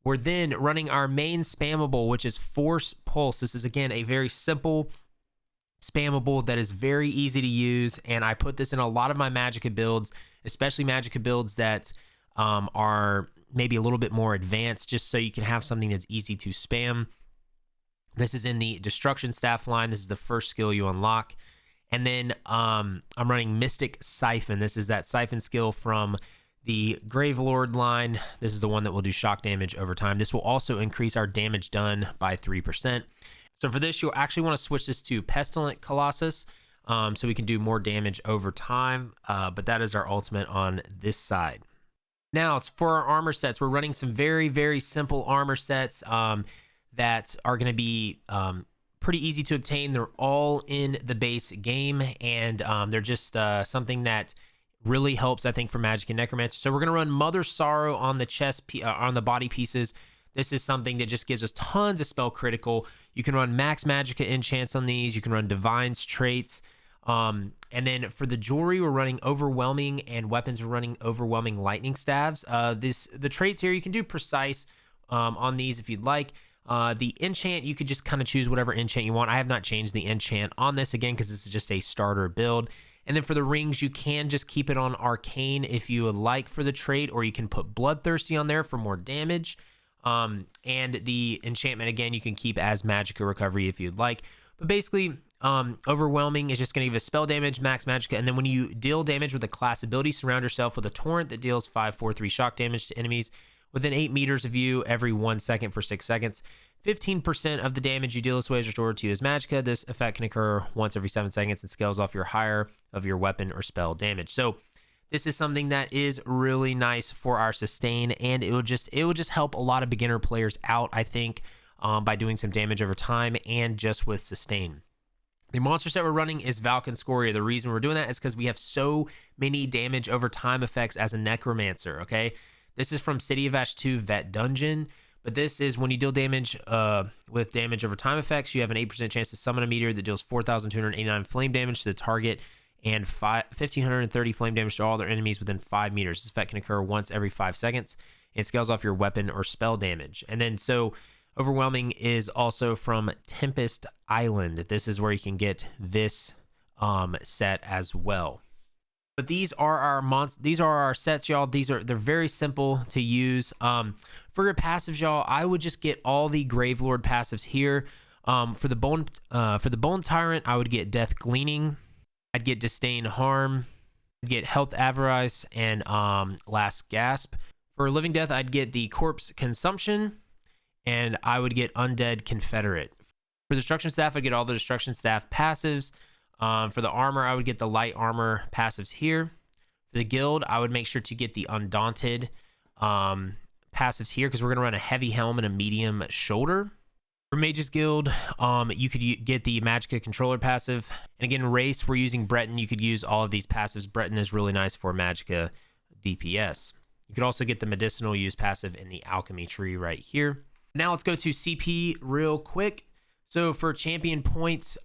We're then running our main spammable, which is Force Pulse. This is again a very simple spammable that is very easy to use, and I put this in a lot of my Magicka builds, especially Magicka builds that are maybe a little bit more advanced, just so you can have something that's easy to spam. This is in the Destruction Staff line. This is the first skill you unlock. And then I'm running Mystic Siphon. This is that Siphon skill from the Grave Lord line. This is the one that will do shock damage over time. This will also increase our damage done by 3%. So for this, you'll actually want to switch this to Pestilent Colossus so we can do more damage over time. But that is our ultimate on this side. Now, it's for our armor sets. We're running some very, very simple armor sets that are going to be pretty easy to obtain. They're all in the base game, and they're just something that really helps, I think, for Magicka Necromancer. So we're going to run Mother Sorrow on the chest, on the body pieces. This is something that just gives us tons of spell critical. You can run max Magicka enchants on these. You can run Divine's traits. And then for the jewelry, we're running Overwhelming, and weapons, we're running Overwhelming Lightning Stabs. The traits here, you can do Precise on these if you'd like. The enchant, you could just kind of choose whatever enchant you want. I have not changed the enchant on this again because this is just a starter build. And then for the rings, you can just keep it on arcane if you would like for the trait, or you can put bloodthirsty on there for more damage. And the enchantment, again, you can keep as Magicka recovery if you'd like. But basically, overwhelming is just going to give us spell damage, max Magicka, and then when you deal damage with a class ability, surround yourself with a torrent that deals 5, 4, 3 shock damage to enemies within 8 meters of you every 1 second for 6 seconds. 15% of the damage you deal this way is restored to you as Magicka. This effect can occur once every 7 seconds and scales off your higher of your weapon or spell damage. So this is something that is really nice for our sustain, and it will just help a lot of beginner players out, I think, by doing some damage over time and just with sustain. The monster set we're running is Valken Scoria. The reason we're doing that is because we have so many damage over time effects as a Necromancer, okay? This is from City of Ash 2 Vet Dungeon, but this is when you deal damage with damage over time effects, you have an 8% chance to summon a meteor that deals 4,289 flame damage to the target and 1,530 flame damage to all their enemies within 5 meters. This effect can occur once every 5 seconds and scales off your weapon or spell damage. And then so overwhelming is also from Tempest Island. This is where you can get this set as well. But these are our sets, y'all. They're very simple to use. For your passives, y'all, I would just get all the Gravelord passives here. For the Bone Tyrant, I would get Death Gleaning. I'd get Disdain Harm. I'd get Health Avarice and Last Gasp. For Living Death, I'd get the Corpse Consumption, and I would get Undead Confederate. For the Destruction Staff, I'd get all the Destruction Staff passives. For the armor, I would get the light armor passives here. For the guild, I would make sure to get the Undaunted passives here because we're going to run a heavy helm and a medium shoulder. For Mage's Guild, you could get the Magicka controller passive. And again, race, we're using Breton. You could use all of these passives. Breton is really nice for Magicka DPS. You could also get the medicinal use passive in the alchemy tree right here. Now let's go to CP real quick. So for champion points,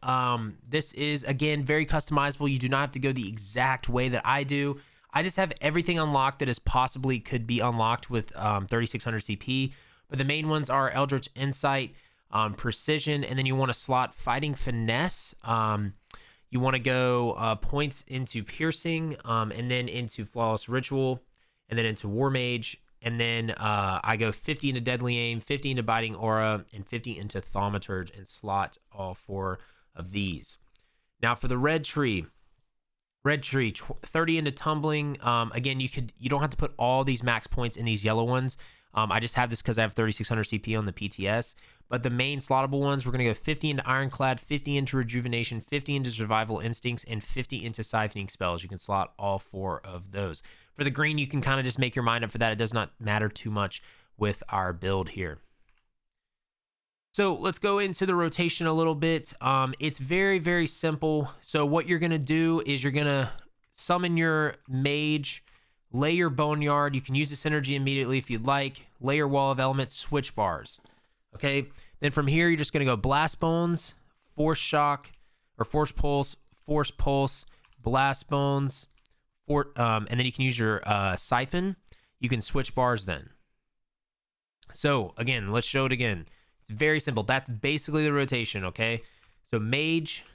this is, again, very customizable. You do not have to go the exact way that I do. I just have everything unlocked that is possibly could be unlocked with 3600 CP. But the main ones are Eldritch Insight, Precision, and then you want to slot Fighting Finesse. You want to go points into Piercing, and then into Flawless Ritual, and then into War Mage. And then I go 50 into Deadly Aim, 50 into Biting Aura, and 50 into Thaumaturge, and slot all 4 of these. Now for the red tree, 30 into Tumbling. Again, you don't have to put all these max points in these yellow ones. I just have this because I have 3600 CP on the PTS. But the main slottable ones, we're going to go 50 into Ironclad, 50 into Rejuvenation, 50 into Survival Instincts, and 50 into Siphoning Spells. You can slot all 4 of those. For the green, you can kind of just make your mind up for that. It does not matter too much with our build here. So let's go into the rotation a little bit. It's very, very simple. So what you're going to do is you're going to summon your mage, lay your boneyard. You can use this energy immediately if you'd like. Lay your wall of elements, switch bars. Okay. Then from here, you're just going to go blast bones, force shock, or force pulse, blast bones, and then you can use your siphon. You can switch bars then. So again, let's show it again. It's very simple. That's basically the rotation, okay? So mage,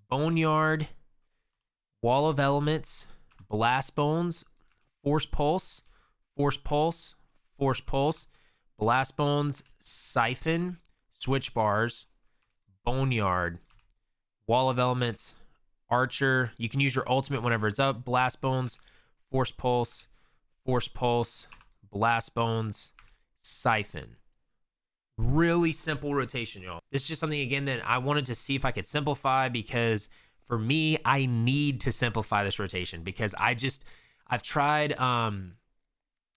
boneyard, wall of elements, blast bones, force pulse, blast bones, siphon, switch bars, boneyard, wall of elements, archer. You can use your ultimate whenever it's up. Blast bones, force pulse, blast bones, siphon. Really simple rotation, y'all. This is just something, again, that I wanted to see if I could simplify, because for me, I need to simplify this rotation because I've tried.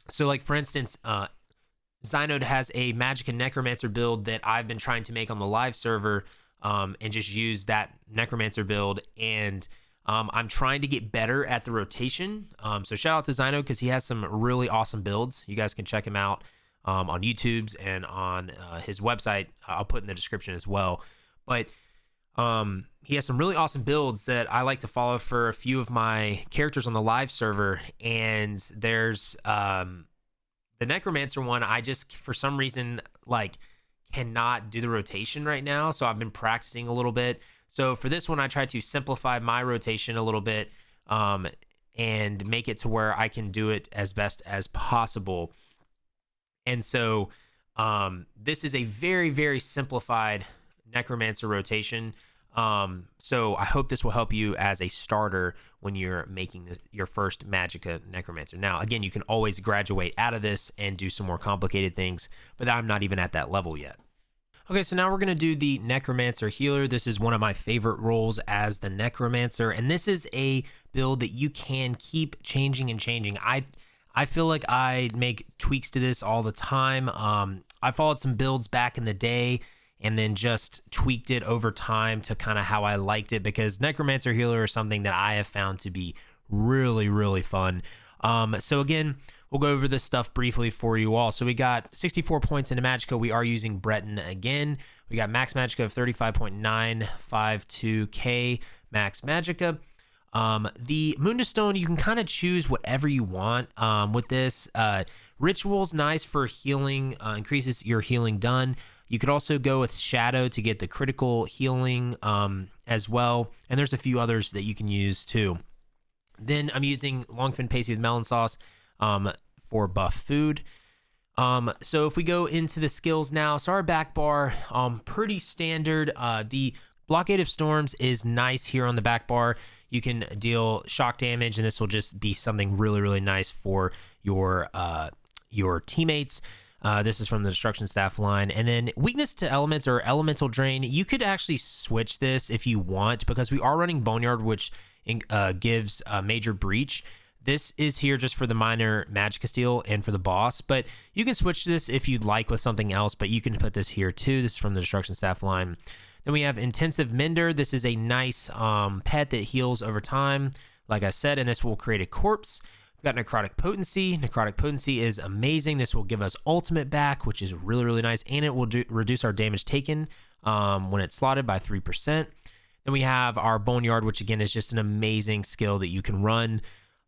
So like for instance, Zynode has a Magicka Necromancer build that I've been trying to make on the live server, and just use that Necromancer build. And I'm trying to get better at the rotation. So shout out to Zynode because he has some really awesome builds. You guys can check him out on YouTube's and on his website. I'll put in the description as well. But he has some really awesome builds that I like to follow for a few of my characters on the live server. And there's the Necromancer one. I just, for some reason, like, cannot do the rotation right now, so I've been practicing a little bit. So for this one, I tried to simplify my rotation a little bit and make it to where I can do it as best as possible. And so this is a very, very simplified Necromancer rotation. So I hope this will help you as a starter when you're making your first Magicka Necromancer. Now, again, you can always graduate out of this and do some more complicated things, but I'm not even at that level yet. Okay, so now we're going to do the Necromancer Healer. This is one of my favorite roles as the Necromancer, and this is a build that you can keep changing and changing. I feel like I make tweaks to this all the time. I followed some builds back in the day and then just tweaked it over time to kind of how I liked it, because Necromancer Healer is something that I have found to be really, really fun. So again, we'll go over this stuff briefly for you all. So we got 64 points into Magicka. We are using Breton again. We got max Magicka of 35.952k max Magicka. The Moonstone, you can kind of choose whatever you want with this. Ritual's nice for healing, increases your healing done. You could also go with Shadow to get the critical healing as well. And there's a few others that you can use too. Then I'm using Longfin Pasty with Melon Sauce for buff food. So if we go into the skills now, so our back bar, pretty standard. The Blockade of Storms is nice here on the back bar. You can deal shock damage, and this will just be something really, really nice for your teammates. This is from the Destruction Staff line. And then Weakness to Elements or Elemental Drain. You could actually switch this if you want, because we are running Boneyard, which gives Major Breach. This is here just for the minor Magicka steal and for the boss, but you can switch this if you'd like with something else, but you can put this here too. This is from the Destruction Staff line. Then we have Intensive Mender. This is a nice pet that heals over time, like I said, and this will create a corpse. We've got Necrotic Potency. Necrotic Potency is amazing. This will give us ultimate back, which is really, really nice, and it will reduce our damage taken when it's slotted by 3%. Then we have our Boneyard, which again is just an amazing skill that you can run.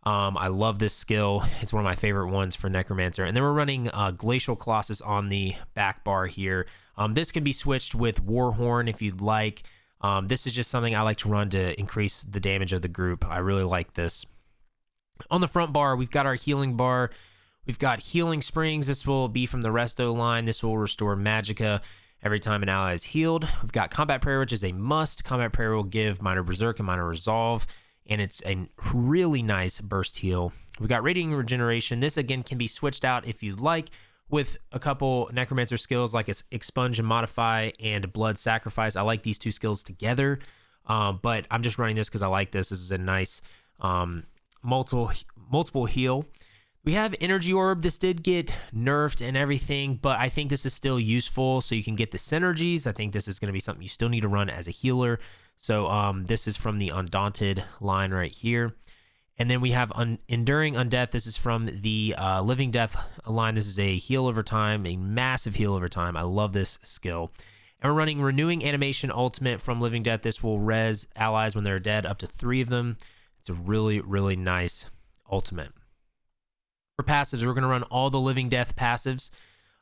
I love this skill. It's one of my favorite ones for Necromancer. And then we're running Glacial Colossus on the back bar here. This can be switched with Warhorn if you'd like. This is just something I like to run to increase the damage of the group. I really like this. On the front bar, we've got our healing bar. We've got Healing Springs. This will be from the Resto line. This will restore Magicka every time an ally is healed. We've got Combat Prayer, which is a must. Combat Prayer will give Minor Berserk and Minor Resolve, and it's a really nice burst heal. We've got Radiant Regeneration. This again can be switched out if you'd like with a couple Necromancer skills like Expunge and Modify and Blood Sacrifice. I like these two skills together, but I'm just running this because I like this. This is a nice multiple heal. We have Energy Orb. This did get nerfed and everything, but I think this is still useful, so you can get the synergies. I think this is going to be something you still need to run as a healer. So this is from the Undaunted line right here. And then we have Enduring Undeath. This is from the Living Death line. This is a heal over time, a massive heal over time. I love this skill. And we're running Renewing Animation Ultimate from Living Death. This will res allies when they're dead, up to 3 of them. It's a really, really nice ultimate. For passives, we're going to run all the Living Death passives.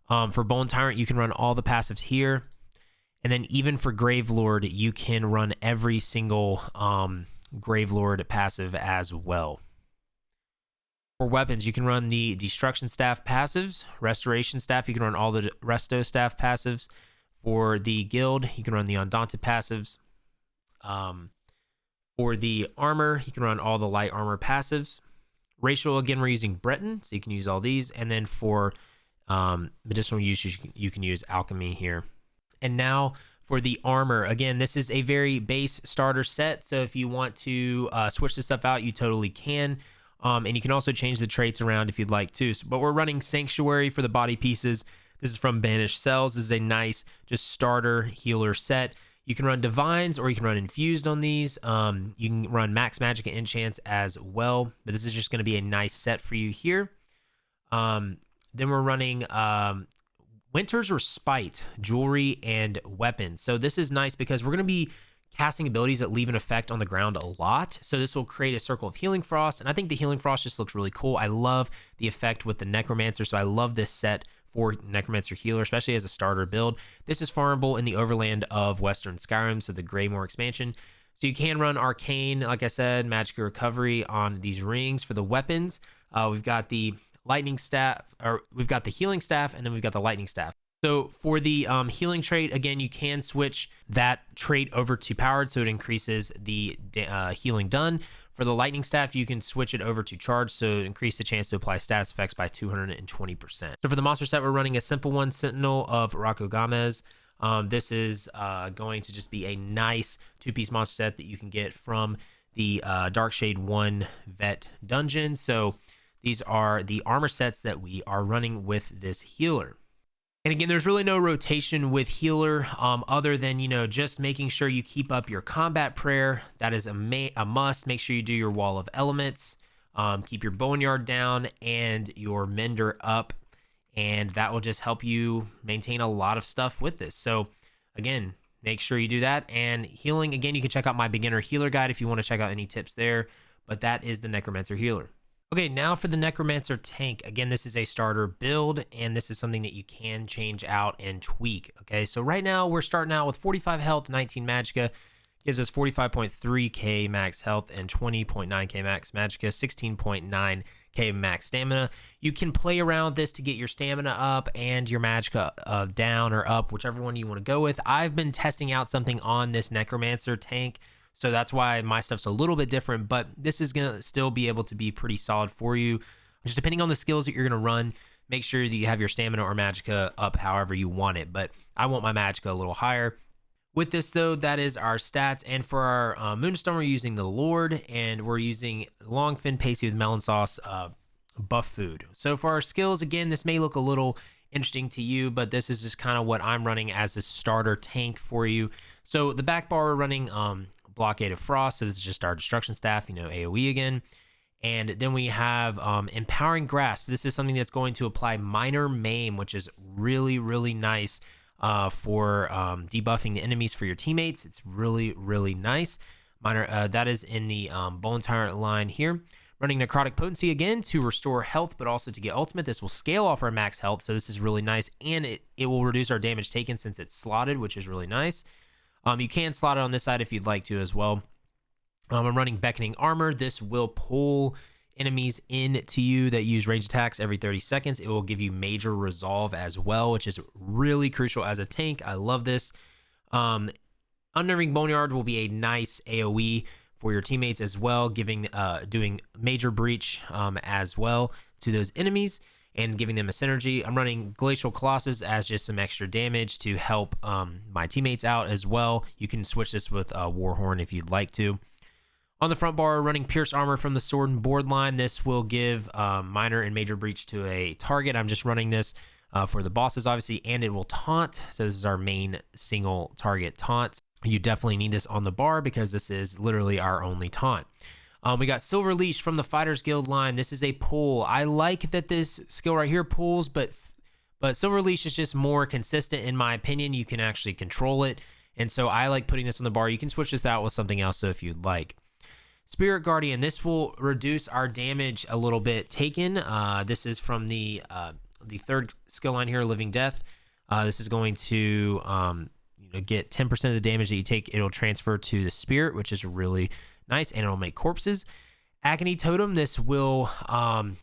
For Bone Tyrant, you can run all the passives here. And then even for Gravelord, you can run every single Gravelord passive as well. For weapons, you can run the Destruction Staff passives. Restoration Staff, you can run all the Resto Staff passives. For the Guild, you can run the Undaunted passives. For the Armor, you can run all the Light Armor passives. Racial, again, we're using Breton, so you can use all these. And then for medicinal use, you can use Alchemy here. And now for the Armor, again, this is a very base starter set, so if you want to switch this stuff out, you totally can. And you can also change the traits around if you'd like to. But we're running Sanctuary for the body pieces. This is from Banished Cells. This is a nice just starter healer set. You can run Divines or you can run Infused on these. You can run Max Magicka Enchants as well, but this is just going to be a nice set for you here. Then we're running Winter's Respite, Jewelry, and Weapons. So this is nice because we're going to be casting abilities that leave an effect on the ground a lot. So this will create a circle of Healing Frost, and I think the Healing Frost just looks really cool. I love the effect with the Necromancer, so I love this set for Necromancer Healer, especially as a starter build. This is farmable in the overland of Western Skyrim, so the Greymore expansion. So you can run Arcane, like I said, Magicka Recovery on these rings. For the weapons, we've got the lightning staff, or we've got the healing staff, and then we've got the lightning staff. So for the healing trait, again, you can switch that trait over to powered, so it increases the healing done. For the lightning staff, you can switch it over to charged, so it increases the chance to apply status effects by 220%. So for the monster set, we're running a simple one, Sentinel of Rocco Gomez. This is going to just be a nice two-piece monster set that you can get from the Darkshade 1 Vet dungeon. So these are the armor sets that we are running with this healer. And again, there's really no rotation with healer other than, just making sure you keep up your combat prayer. That is a must. Make sure you do your wall of elements, keep your boneyard down and your mender up. And that will just help you maintain a lot of stuff with this. So again, make sure you do that. And healing, again, you can check out my beginner healer guide if you want to check out any tips there. But that is the Necromancer healer. Okay, now for the Necromancer tank. Again, this is a starter build, and this is something that you can change out and tweak. Okay, so right now we're starting out with 45 health, 19 Magicka, gives us 45.3k max health and 20.9k max Magicka, 16.9k max stamina. You can play around this to get your stamina up and your Magicka down or up, whichever one you want to go with. I've been testing out something on this Necromancer tank, so that's why my stuff's a little bit different, but this is going to still be able to be pretty solid for you. Just depending on the skills that you're going to run, make sure that you have your stamina or Magicka up however you want it, but I want my Magicka a little higher. With this, though, that is our stats, and for our Moonstone, we're using the Lord, and we're using Longfin Pasty with Melon Sauce buff food. So for our skills, again, this may look a little interesting to you, but this is just kind of what I'm running as a starter tank for you. So the back bar, we're running Blockade of Frost, so this is just our destruction staff, AoE again. And then we have Empowering Grasp. This is something that's going to apply Minor Maim, which is really, really nice for debuffing the enemies for your teammates. It's really, really nice. That is in the Bone Tyrant line here. Running Necrotic Potency again to restore health, but also to get ultimate. This will scale off our max health, so this is really nice. And it will reduce our damage taken since it's slotted, which is really nice. You can slot it on this side if you'd like to as well. I'm running Beckoning Armor. This will pull enemies into you that use range attacks every 30 seconds. It will give you major resolve as well, which is really crucial as a tank. I love this. Unnerving Boneyard will be a nice AoE for your teammates as well, doing major breach as well to those enemies and giving them a synergy. I'm running Glacial Colossus as just some extra damage to help my teammates out as well. You can switch this with Warhorn if you'd like to. On the front bar, running Pierce Armor from the Sword and Board line. This will give minor and major breach to a target. I'm just running this for the bosses, obviously, and it will taunt. So this is our main single target taunt. You definitely need this on the bar because this is literally our only taunt. We got Silver Leash from the Fighters Guild line. This is a pull. I like that this skill right here pulls, but Silver Leash is just more consistent in my opinion. You can actually control it, and so I like putting this on the bar. You can switch this out with something else if you'd like. Spirit Guardian. This will reduce our damage a little bit taken. This is from the third skill line here, Living Death. This is going to get 10% of the damage that you take. It'll transfer to the Spirit, which is really nice, and it'll make corpses. Agony Totem. This will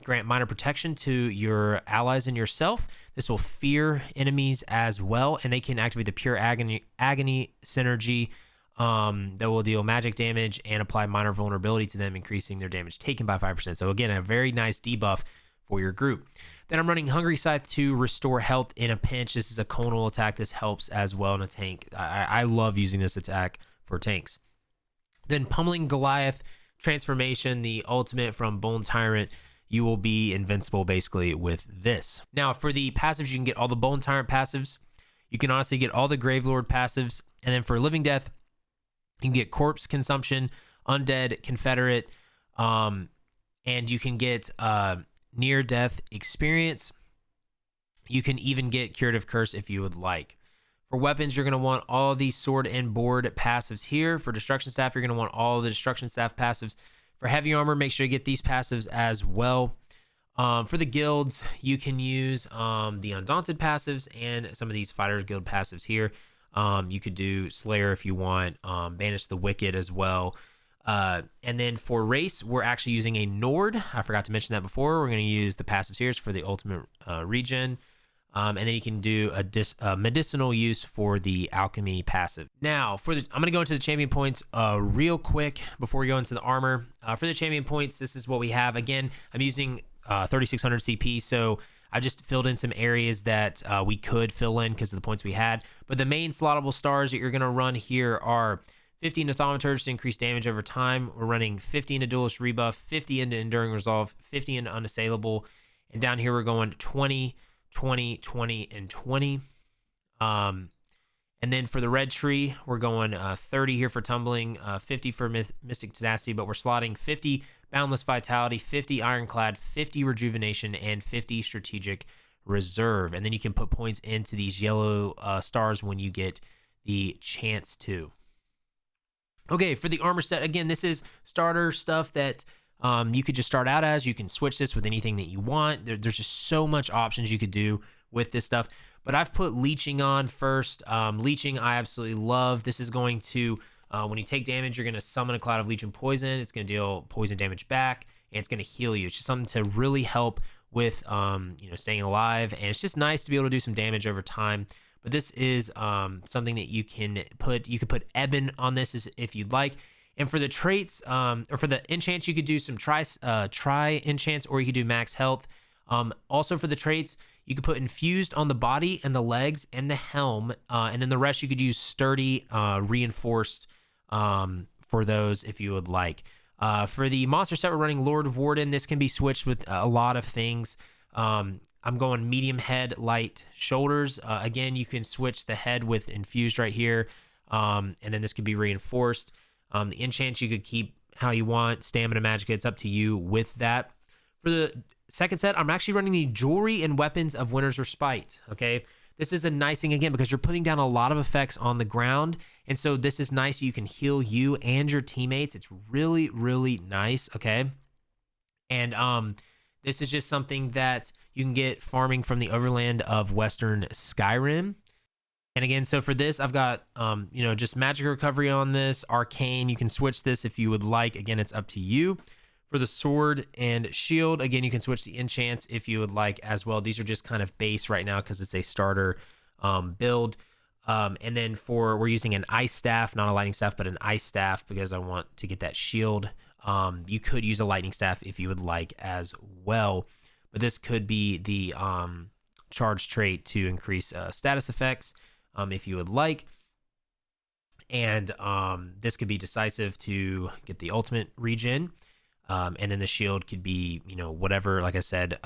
grant minor protection to your allies and yourself. This will fear enemies as well, and they can activate the Pure Agony synergy that will deal magic damage and apply minor vulnerability to them, increasing their damage taken by 5%. So again, a very nice debuff for your group. Then I'm running Hungry Scythe to restore health in a pinch. This is a conal attack. This helps as well in a tank. I love using this attack for tanks. Then Pummeling Goliath transformation, the ultimate from Bone Tyrant. You will be invincible basically with this. Now for the passives, you can get all the Bone Tyrant passives. You can honestly get all the Gravelord passives. And then for Living Death, you can get Corpse Consumption, Undead, Confederate, and you can get Near Death Experience. You can even get Curative Curse if you would like. For weapons, you're going to want all these Sword and Board passives here. For Destruction Staff, you're going to want all the Destruction Staff passives. For Heavy Armor, make sure you get these passives as well. For the guilds, you can use the Undaunted passives and some of these Fighters Guild passives here. You could do Slayer if you want, Banish the Wicked as well. And then for race, we're actually using a Nord. I forgot to mention that before. We're going to use the passives here for the ultimate regen. And then you can do a medicinal use for the alchemy passive. Now, I'm going to go into the champion points real quick before we go into the armor. For the champion points, this is what we have. Again, I'm using 3600 CP, so I just filled in some areas that we could fill in because of the points we had. But the main slottable stars that you're going to run here are 50 into Thaumaturge to increase damage over time. We're running 50 into Duelist Rebuff, 50 into Enduring Resolve, 50 into Unassailable. And down here we're going 20, 20, 20, and 20. And then for the red tree, we're going 30 here for Tumbling, 50 for Mystic Tenacity, but we're slotting 50 Boundless Vitality, 50 Ironclad, 50 Rejuvenation, and 50 Strategic Reserve. And then you can put points into these yellow stars when you get the chance to. Okay, for the armor set, again, this is starter stuff that you could just start out as. You can switch this with anything that you want. There's just so much options you could do with this stuff. But I've put Leeching on first. Leeching, I absolutely love. This is going to, when you take damage, you're going to summon a cloud of Leech and Poison. It's going to deal poison damage back, and it's going to heal you. It's just something to really help with, staying alive. And it's just nice to be able to do some damage over time. But this is something that you can put. You could put Eben on this if you'd like. And for the traits, or for the enchants, you could do some try enchants, or you could do max health. Also for the traits, you could put Infused on the body and the legs and the helm, and then the rest you could use Sturdy, Reinforced for those if you would like. For the monster set, we're running Lord Warden. This can be switched with a lot of things. I'm going medium head, light shoulders. Again, you can switch the head with Infused right here, and then this could be Reinforced. The enchants you could keep how you want. Stamina, Magicka, it's up to you with that. For the second set, I'm actually running the Jewelry and Weapons of Winter's Respite. Okay, this is a nice thing again because you're putting down a lot of effects on the ground, and so this is nice. You can heal you and your teammates. It's really, really nice. Okay, and this is just something that you can get farming from the overland of Western Skyrim. And again, so for this, I've got, just magic recovery on this. Arcane, you can switch this if you would like. Again, it's up to you. For the sword and shield, again, you can switch the enchants if you would like as well. These are just kind of base right now because it's a starter build. And then we're using an ice staff, not a lightning staff, but an ice staff because I want to get that shield. You could use a lightning staff if you would like as well. But this could be the charge trait to increase status effects. If you would like, and this could be decisive to get the ultimate regen, and then the shield could be, whatever, like I said,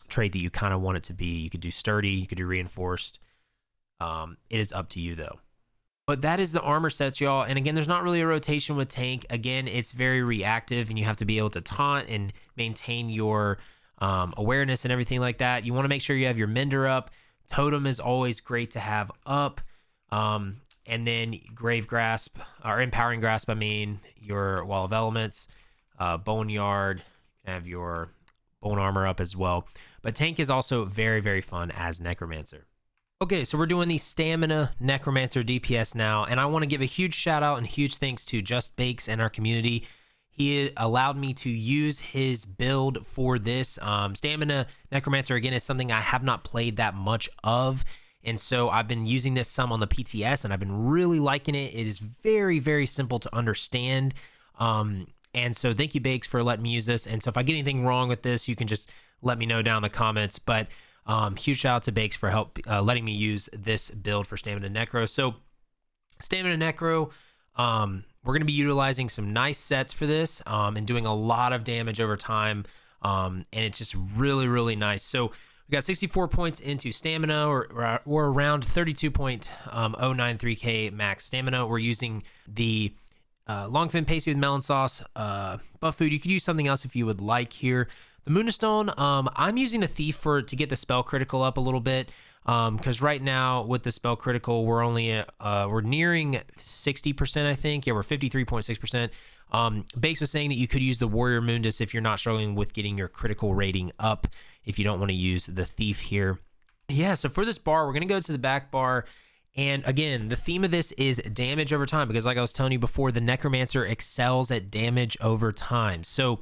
trait that you kind of want it to be. You could do sturdy, you could do reinforced. It is up to you though. But that is the armor sets, y'all. And again, there's not really a rotation with tank. Again, it's very reactive, and you have to be able to taunt and maintain your awareness and everything like that. You want to make sure you have your Mender up. Totem is always great to have up. And then Grave Grasp, or Empowering Grasp, your Wall of Elements, Boneyard, you can have your Bone Armor up as well. But tank is also very, very fun as Necromancer. Okay, so we're doing the Stamina Necromancer DPS now, and I want to give a huge shout out and huge thanks to Just Bakes and our community. He allowed me to use his build for this. Stamina Necromancer, again, is something I have not played that much of. And so I've been using this some on the PTS, and I've been really liking it. It is very, very simple to understand. And so thank you, Bakes, for letting me use this. And so if I get anything wrong with this, you can just let me know down in the comments. But huge shout out to Bakes for letting me use this build for Stamina Necro. So Stamina Necro, we're going to be utilizing some nice sets for this and doing a lot of damage over time. And it's just really, really nice. So we got 64 points into stamina, or around 32.093k max stamina. We're using the Longfin Pasty with Melon Sauce buff food. You could use something else if you would like here. The Moonstone, I'm using the Thief to get the spell critical up a little bit. Because right now with the spell critical, we're only we're nearing 60%, I think. Yeah, we're 53.6%. Bakes was saying that you could use the Warrior Mundus if you're not struggling with getting your critical rating up, if you don't want to use the Thief here. Yeah, so for this bar, we're going to go to the back bar. And again, the theme of this is damage over time, because like I was telling you before, the Necromancer excels at damage over time. So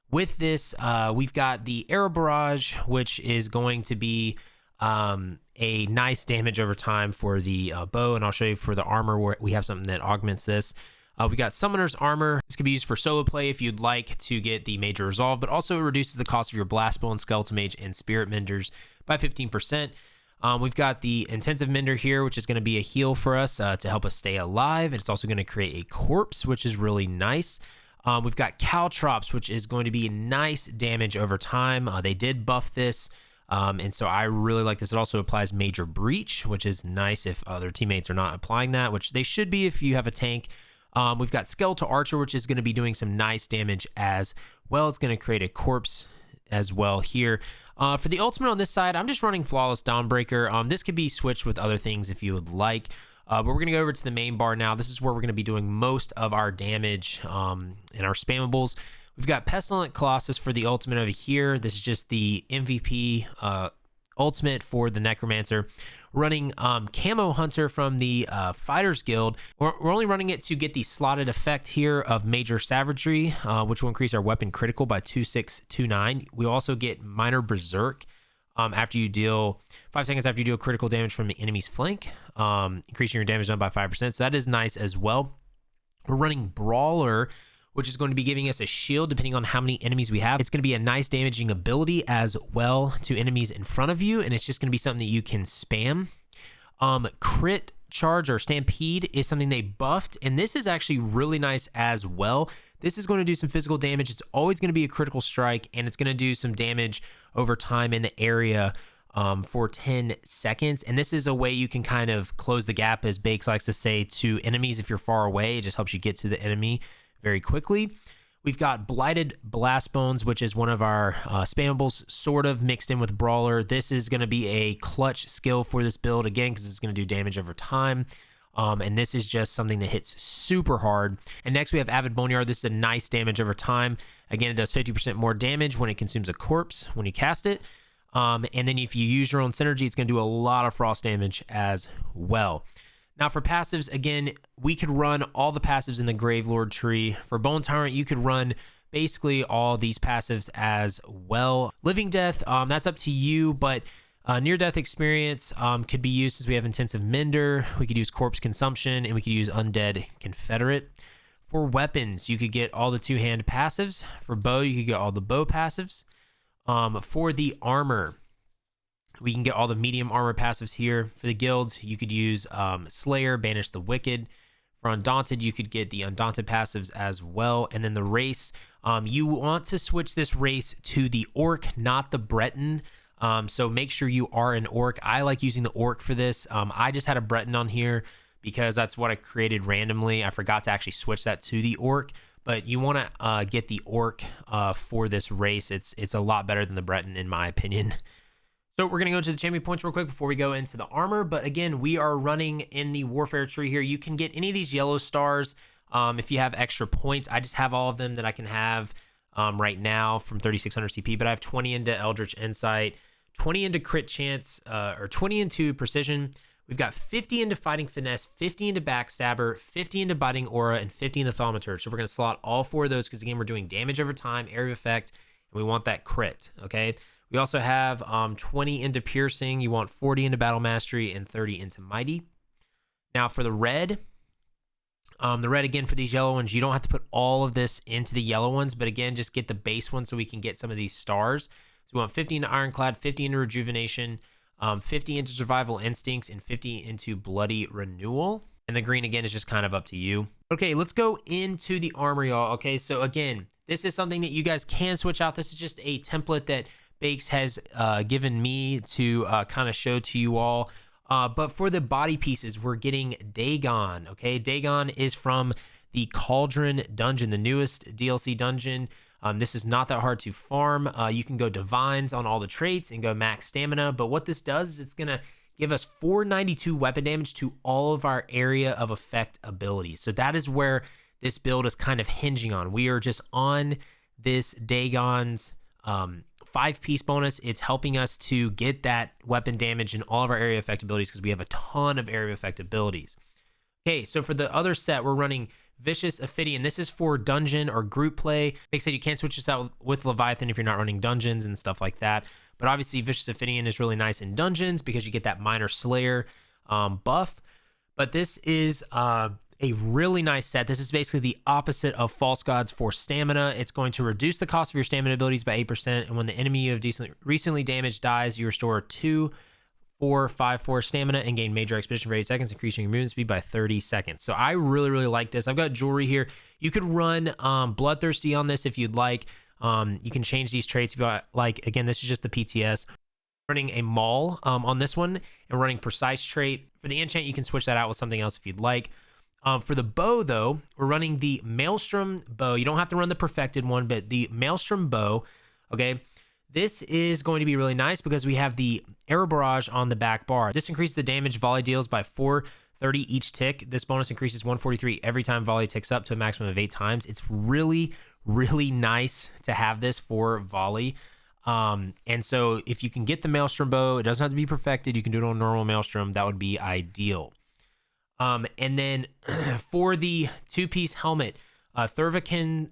with this, we've got the Arrow Barrage, which is going to be a nice damage over time for the bow, and I'll show you for the armor where we have something that augments this. We got Summoner's Armor. This can be used for solo play if you'd like to get the Major Resolve, but also it reduces the cost of your Blast Bow and Skeletal Mage and Spirit Menders by 15%. We've got the Intensive Mender here, which is going to be a heal for us to help us stay alive. And it's also going to create a corpse, which is really nice. We've got Caltrops, which is going to be nice damage over time. They did buff this, and so I really like this. It also applies Major Breach, which is nice if other teammates are not applying that, which they should be if you have a tank. We've got Skeletal Archer, which is going to be doing some nice damage as well. It's going to create a corpse as well here. For the ultimate on this side, I'm just running Flawless Dawnbreaker. This could be switched with other things if you would like. But we're going to go over to the main bar now. This is where we're going to be doing most of our damage and our spammables. We've got Pestilent Colossus for the ultimate over here. This is just the MVP ultimate for the Necromancer. Running Camo Hunter from the Fighters Guild. We're only running it to get the slotted effect here of Major Savagery, which will increase our weapon critical by 2629. We also get Minor Berserk after you deal 5 seconds after you deal critical damage from the enemy's flank, increasing your damage done by 5%. So that is nice as well. We're running Brawler, which is going to be giving us a shield depending on how many enemies we have. It's going to be a nice damaging ability as well to enemies in front of you, and it's just going to be something that you can spam. Crit Charge or Stampede is something they buffed, and this is actually really nice as well. This is going to do some physical damage. It's always going to be a critical strike, and it's going to do some damage over time in the area for 10 seconds. And this is a way you can kind of close the gap, as Bakes likes to say, to enemies if you're far away. It just helps you get to the enemy very quickly. We've got Blighted Blast Bones, which is one of our spammables, sort of mixed in with Brawler. This is going to be a clutch skill for this build, again, because it's going to do damage over time. And this is just something that hits super hard. And next we have Avid Boneyard. This is a nice damage over time. Again, it does 50% more damage when it consumes a corpse when you cast it. And then if you use your own synergy, it's going to do a lot of frost damage as well. Now for passives, again, we could run all the passives in the Gravelord tree. For Bone Tyrant, you could run basically all these passives as well. Living Death, that's up to you, but Near Death Experience could be used since we have Intensive Mender. We could use Corpse Consumption, and we could use Undead Confederate. For weapons, you could get all the two-hand passives. For bow, you could get all the bow passives. For the armor, we can get all the medium armor passives here. For the guilds, you could use Slayer, Banish the Wicked. For Undaunted, you could get the Undaunted passives as well. And then the race, you want to switch this race to the Orc, not the Breton. So make sure you are an Orc. I like using the Orc for this. I just had a Breton on here because that's what I created randomly. I forgot to actually switch that to the Orc. But you want to get the Orc for this race. It's a lot better than the Breton, in my opinion. So we're going to go to the champion points real quick before we go into the armor. But again, we are running in the warfare tree here. You can get any of these yellow stars if you have extra points. I just have all of them that I can have right now from 3600 CP. But I have 20 into Eldritch Insight, 20 into Crit Chance, or 20 into Precision. We've got 50 into Fighting Finesse, 50 into Backstabber, 50 into Biting Aura, and 50 into Thaumaturge. So we're going to slot all 4 of those because, again, we're doing damage over time, area of effect, and we want that crit, okay? We also have 20 into Piercing. You want 40 into Battle Mastery and 30 into Mighty. Now for the red, again, for these yellow ones, you don't have to put all of this into the yellow ones, but again, just get the base one so we can get some of these stars. So we want 50 into Ironclad, 50 into Rejuvenation, 50 into Survival Instincts, and 50 into Bloody Renewal. And the green, again, is just kind of up to you. Okay, let's go into the armor, y'all. Okay, so again, this is something that you guys can switch out. This is just a template that Bakes has given me to kind of show to you all. But for the body pieces, we're getting Dagon. Okay, Dagon is from the Cauldron Dungeon, the newest DLC dungeon. This is not that hard to farm. You can go Divines on all the traits and go max stamina. But what this does is it's going to give us 492 weapon damage to all of our area of effect abilities. So that is where this build is kind of hinging on. We are just on this Dagon's 5-piece bonus. It's helping us to get that weapon damage in all of our area effect abilities because we have a ton of area effect abilities. Okay, so for the other set, we're running Vicious Ophidian. This is for dungeon or group play. Like I said, you can't switch this out with Leviathan if you're not running dungeons and stuff like that. But obviously, Vicious Ophidian is really nice in dungeons because you get that Minor Slayer buff. But this is a really nice set. This is basically the opposite of False Gods for stamina. It's going to reduce the cost of your stamina abilities by 8%. And when the enemy you have recently damaged dies, you restore 2, 4, 5, 4 stamina and gain major expedition for 8 seconds, increasing your movement speed by 30 seconds. So I really like this. I've got jewelry here. You could run Bloodthirsty on this if you'd like. You can change these traits if you like. Again, this is just the PTS. Running a Maul on this one and running Precise trait. For the enchant, you can switch that out with something else if you'd like. For the bow, though, we're running the Maelstrom bow. You don't have to run the perfected one, but the Maelstrom bow, okay? This is going to be really nice because we have the Arrow Barrage on the back bar. This increases the damage volley deals by 430 each tick. This bonus increases 143 every time volley ticks up to a maximum of 8 times. It's really nice to have this for volley. And so if you can get the Maelstrom bow, it doesn't have to be perfected. You can do it on normal Maelstrom. That would be ideal. And then for the 2-piece helmet, Thurvikin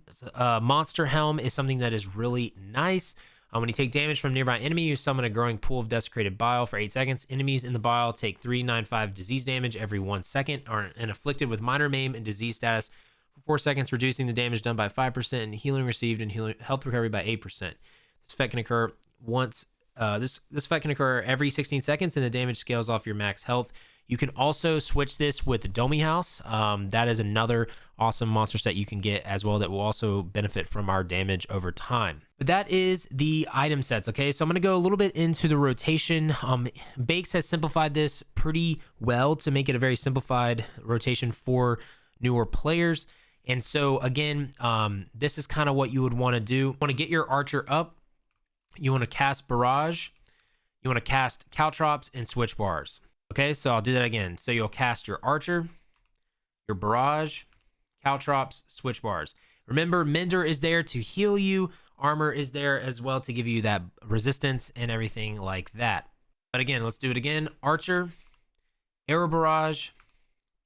Monster Helm is something that is really nice. When you take damage from a nearby enemy, you summon a growing pool of desecrated bile for 8 seconds. Enemies in the bile take 395 disease damage every 1 second, and afflicted with minor maim and disease status for 4 seconds, reducing the damage done by 5% and healing received and health recovery by 8%. This effect can occur once. This effect can occur every 16 seconds, and the damage scales off your max health. You can also switch this with Domi House. That is another awesome monster set you can get as well that will also benefit from our damage over time. But that is the item sets, okay? So I'm going to go a little bit into the rotation. Bakes has simplified this pretty well to make it a very simplified rotation for newer players. And so again, this is kind of what you would want to do. You want to get your archer up. You want to cast Barrage. You want to cast Caltrops and Switch Bars. Okay, so I'll do that again. So you'll cast your Archer, your Barrage, Caltrops, Switch Bars. Remember, Mender is there to heal you. Armor is there as well to give you that resistance and everything like that. But again, let's do it again. Archer, Arrow Barrage,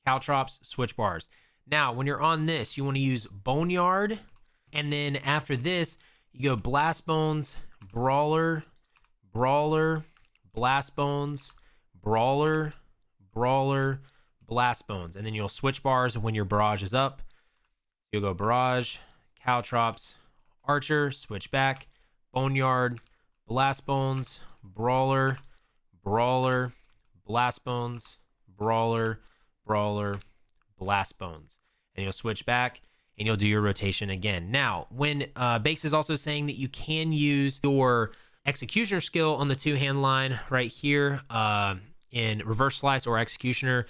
Caltrops, Switch Bars. Now, when you're on this, you want to use Boneyard. And then after this, you go Blast Bones, Brawler, Brawler, Blast Bones, Brawler, Brawler, Blast Bones. And then you'll switch bars when your barrage is up. You'll go Barrage, Caltrops, Archer, switch back, Boneyard, Blast Bones, Brawler, Brawler, Blast Bones, Brawler, Brawler, Blast Bones. And you'll switch back and you'll do your rotation again. Now, when Bakes is also saying that you can use your Executioner skill on the 2-hand line right here in Reverse Slice or Executioner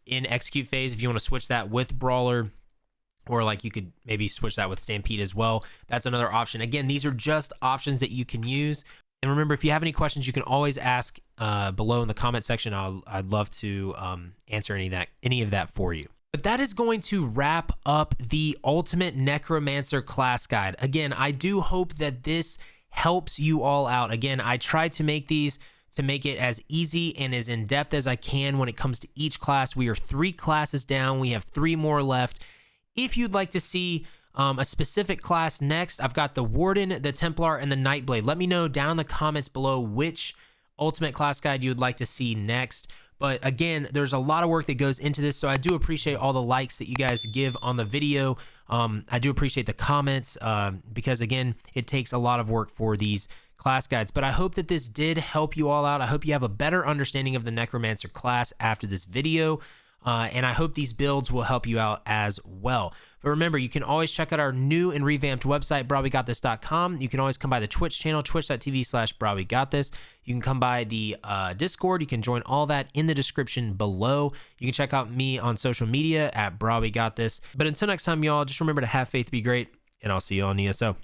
in Execute phase, if you want to switch that with Brawler, or like you could maybe switch that with Stampede as well. That's another option. Again, these are just options that you can use. And remember, if you have any questions, you can always ask below in the comment section. I'd love to answer any of that for you. But that is going to wrap up the Ultimate Necromancer Class Guide. Again, I do hope that this helps you all out. Again, I tried to make these to make it as easy and as in-depth as I can when it comes to each class. We are 3 classes down. We have 3 more left. If you'd like to see a specific class next, I've got the Warden, the Templar, and the Nightblade. Let me know down in the comments below which Ultimate Class Guide you'd like to see next. But again, there's a lot of work that goes into this, so I do appreciate all the likes that you guys give on the video. I do appreciate the comments because, again, it takes a lot of work for these class guides. But I hope that this did help you all out. I hope you have a better understanding of the Necromancer class after this video. And I hope these builds will help you out as well. But remember, you can always check out our new and revamped website, brahwegotthis.com. You can always come by the Twitch channel, twitch.tv/brahwegotthis. You can come by the Discord. You can join all that in the description below. You can check out me on social media at brahwegotthis. But until next time, y'all, just remember to have faith, be great, and I'll see you on ESO.